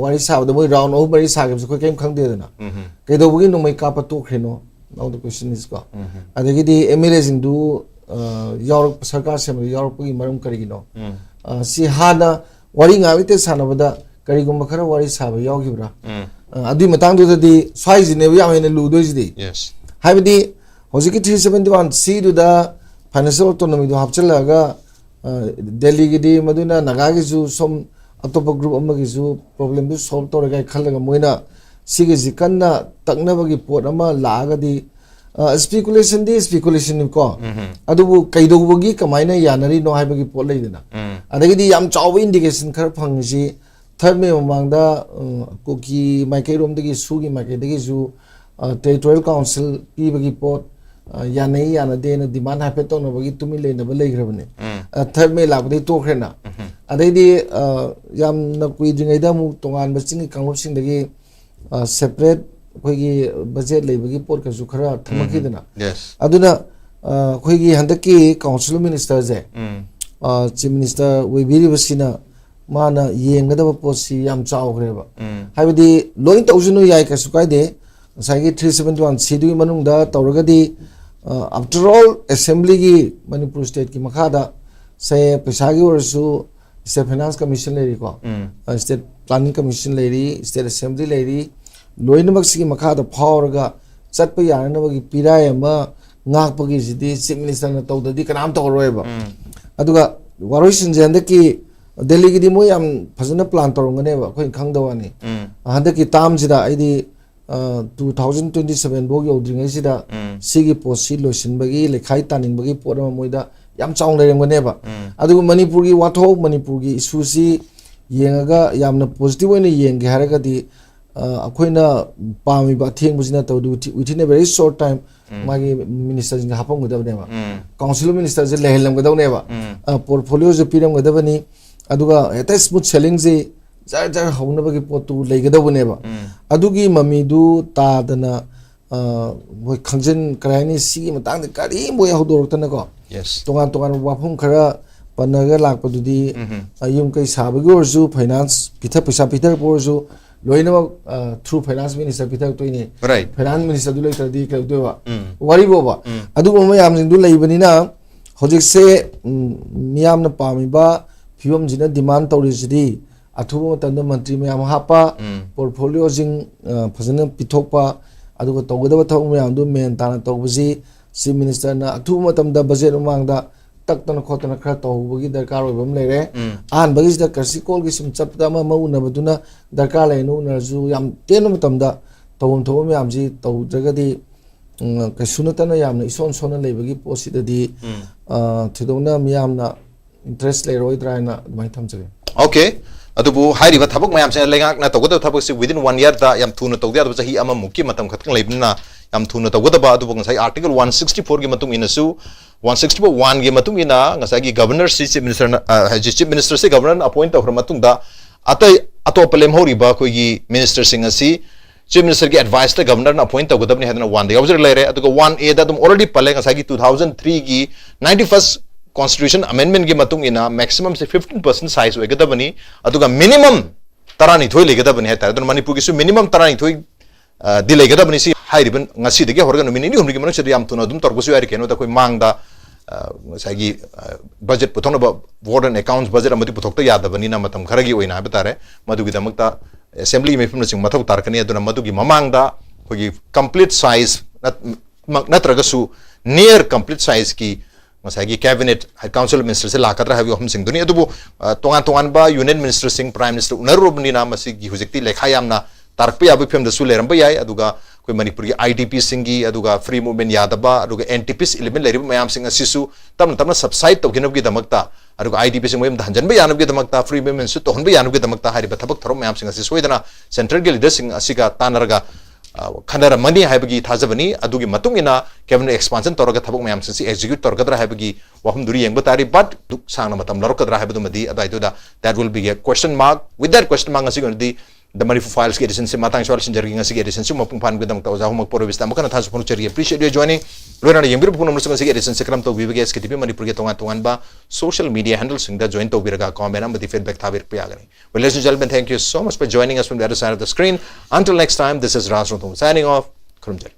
wari sabda moi round over bari sagam so kem khangde dana keidobagi no mai kapa to khreno now the question is ko adagi di MLA jingdu yawro sarkar sem yawro pagi maram karigino si hana wari ngawite sanabada karigumba khara wari saba yawgibra adi matang do di size ne ya mena ludo di yes habidi hojiki 371 C do da financial autonomy do hapchalaga delhi gi di maduna naga gi ju som atopa group ama gi ju problem du solve to ga khalaga moina sigi jikanna takna bagi pot ama laga di speculation ko adubu kaido bagi kamaina yanari no habagi pot leidana adagi di yam chaw indication khar phangji third me mamangda koki maike rom degi sugi maike degi ju territorial council pi bagi pot yanai yana de na demand hape to no bagi tumi le na balai grabne third me labdi to khrena adai di yam na kui jingai da mu tongan baching kanglop sing degi separate khoigi budget le bagi pot ka ju khara thamaki dana yes aduna khoigi handaki council minister je chief minister we biri basina mana yengadaba posi yam chawgreba habidi loin tawjunu yai ka sukai de sagi 371 sidu manungda tawragadi after all assembly gi Manipur state ki makhada say pesagi orsu state finance commission leri ko state planning commission leri state assembly leri loin maksi ki makhada phawraga chatpa yarana bagi pirai ama ngak pagi jidi chief minister na tawdadi kanam tawroeba aduga waroi sinjanda ki Delhi ki di mo yam phajana plan torongane ba khoi khangdawani handa ki tam sida aidi 2027 bog yodringai sida sigi posi losin bagi lekhai taning bagi porama moida yam chong lerengane ba adu Manipur gi watho Manipur gi issue si yengaga yamna positive oina yenge haraga di akoina pami ba theng bujina tawdu within a very short time magi minister jing hapam godabne ba council minister je lehelam godawne ba portfolio je piram godabani aduga eta smooth selling je jar jar hauna bagi potu legadabne ba adugi mami du ta dana boy khangjen kraini si matang de kari boy hodor tana ko yes tongan tongan wafum khara panaga lakpa dudi ayum kai sabagi orju finance pitha pisa pitha porju loina through finance minister pitha toini right finance minister du lai tradi ka do ba wari bo ba adu bo ma yam jing du lai bani na hojik se miyam na pami ba phiom jina demand tawri jidi athu tanda mantri mayam hapa portfolio jing phajana pithokpa adu ko tawgada thong mayam du men tana tawbuji si minister na athu matam da budget umang da tak tan khotana khara tawbugi darkar oibam lere an bagi da karsi kol gi sim chapta ma una baduna darkar le no na ju yam tenu matam da tawum thawum yam ji taw jagadi ka sunatana yam na ison sona lebagi posida di thidona miyam na interest le roi draina mai thamjage okay adubu hairiba thabak mayam se lengak na tawgada thabak se within 1 year da yam thuna tawdia adu chahi ama mukki matam khatkang leibna yam thuna tawgada ba adu ngai article 164 gi matung inasu 161 gi matung ina ngai gi governor chief minister chief minister se governor appoint tawra matung da atai atop lem hori ba ko gi minister sing asi chief minister gi advice ta governor na appoint tawgada ni hadna 1 da observe lere adu 1a da dum already pale ngai gi 2003 gi 91st Constitution amendment ki matung ina maximum se 15% size hoy gada bani aduga minimum tarani thoi le gada bani ha tar don Manipur ki su minimum tarani thoi dile gada bani si hairiban ngasi de ge horga no minini humri ki manu se yam tuna dum tor gusu ari keno da koi mangda sagi budget puthona ba ward and accounts budget amati puthokta yada bani na matam kharagi oina ha batare madu gi damakta assembly me phimna sing mathau tar kani aduna madu gi mamangda koi complete size natragasu near complete size ki masagi cabinet council minister se lakatra habi hom sing duni adubu tongan tongan ba union minister sing prime minister unarubni na masigi hujekti lekha yamna tarpe abu phem da su leram ba yai aduga koi Manipur gi IDP singi aduga free movement yadaba aduga NTPs element lerib mayam sing asisu tamna subside to ginab gi damakta aduga IDP sing mayam dhanjan ba yanab gi damakta free movement su to hon ba yanab gi damakta hari ba thabak thorom mayam sing asisu soidana central gi leader sing asiga tanarga khanara mani haibagi thajabani adugi matung ina cabinet expansion toraga thabak mayam sinsi execute torgadra haibagi wahum duri yengba tari but duk sangna matam larokadra haibadu madi adaidu da that will be a question mark with that question mark ngasi godi the Manipur files ki edition se matang swal sinjari ngasi edition se mapung phan gudam ta jahum poro vista makana thasu pon cheri appreciate you joining lorana yengbir pun nomor ngasi edition se kram to vibage SKTV Manipur ge tongan tongan ba social media handles sing da join to biraga comment am feedback thabir piyagani well ladies and gentlemen thank you so much for joining us from the other side of the screen until next time this is Ras Rothum signing off Kurumjari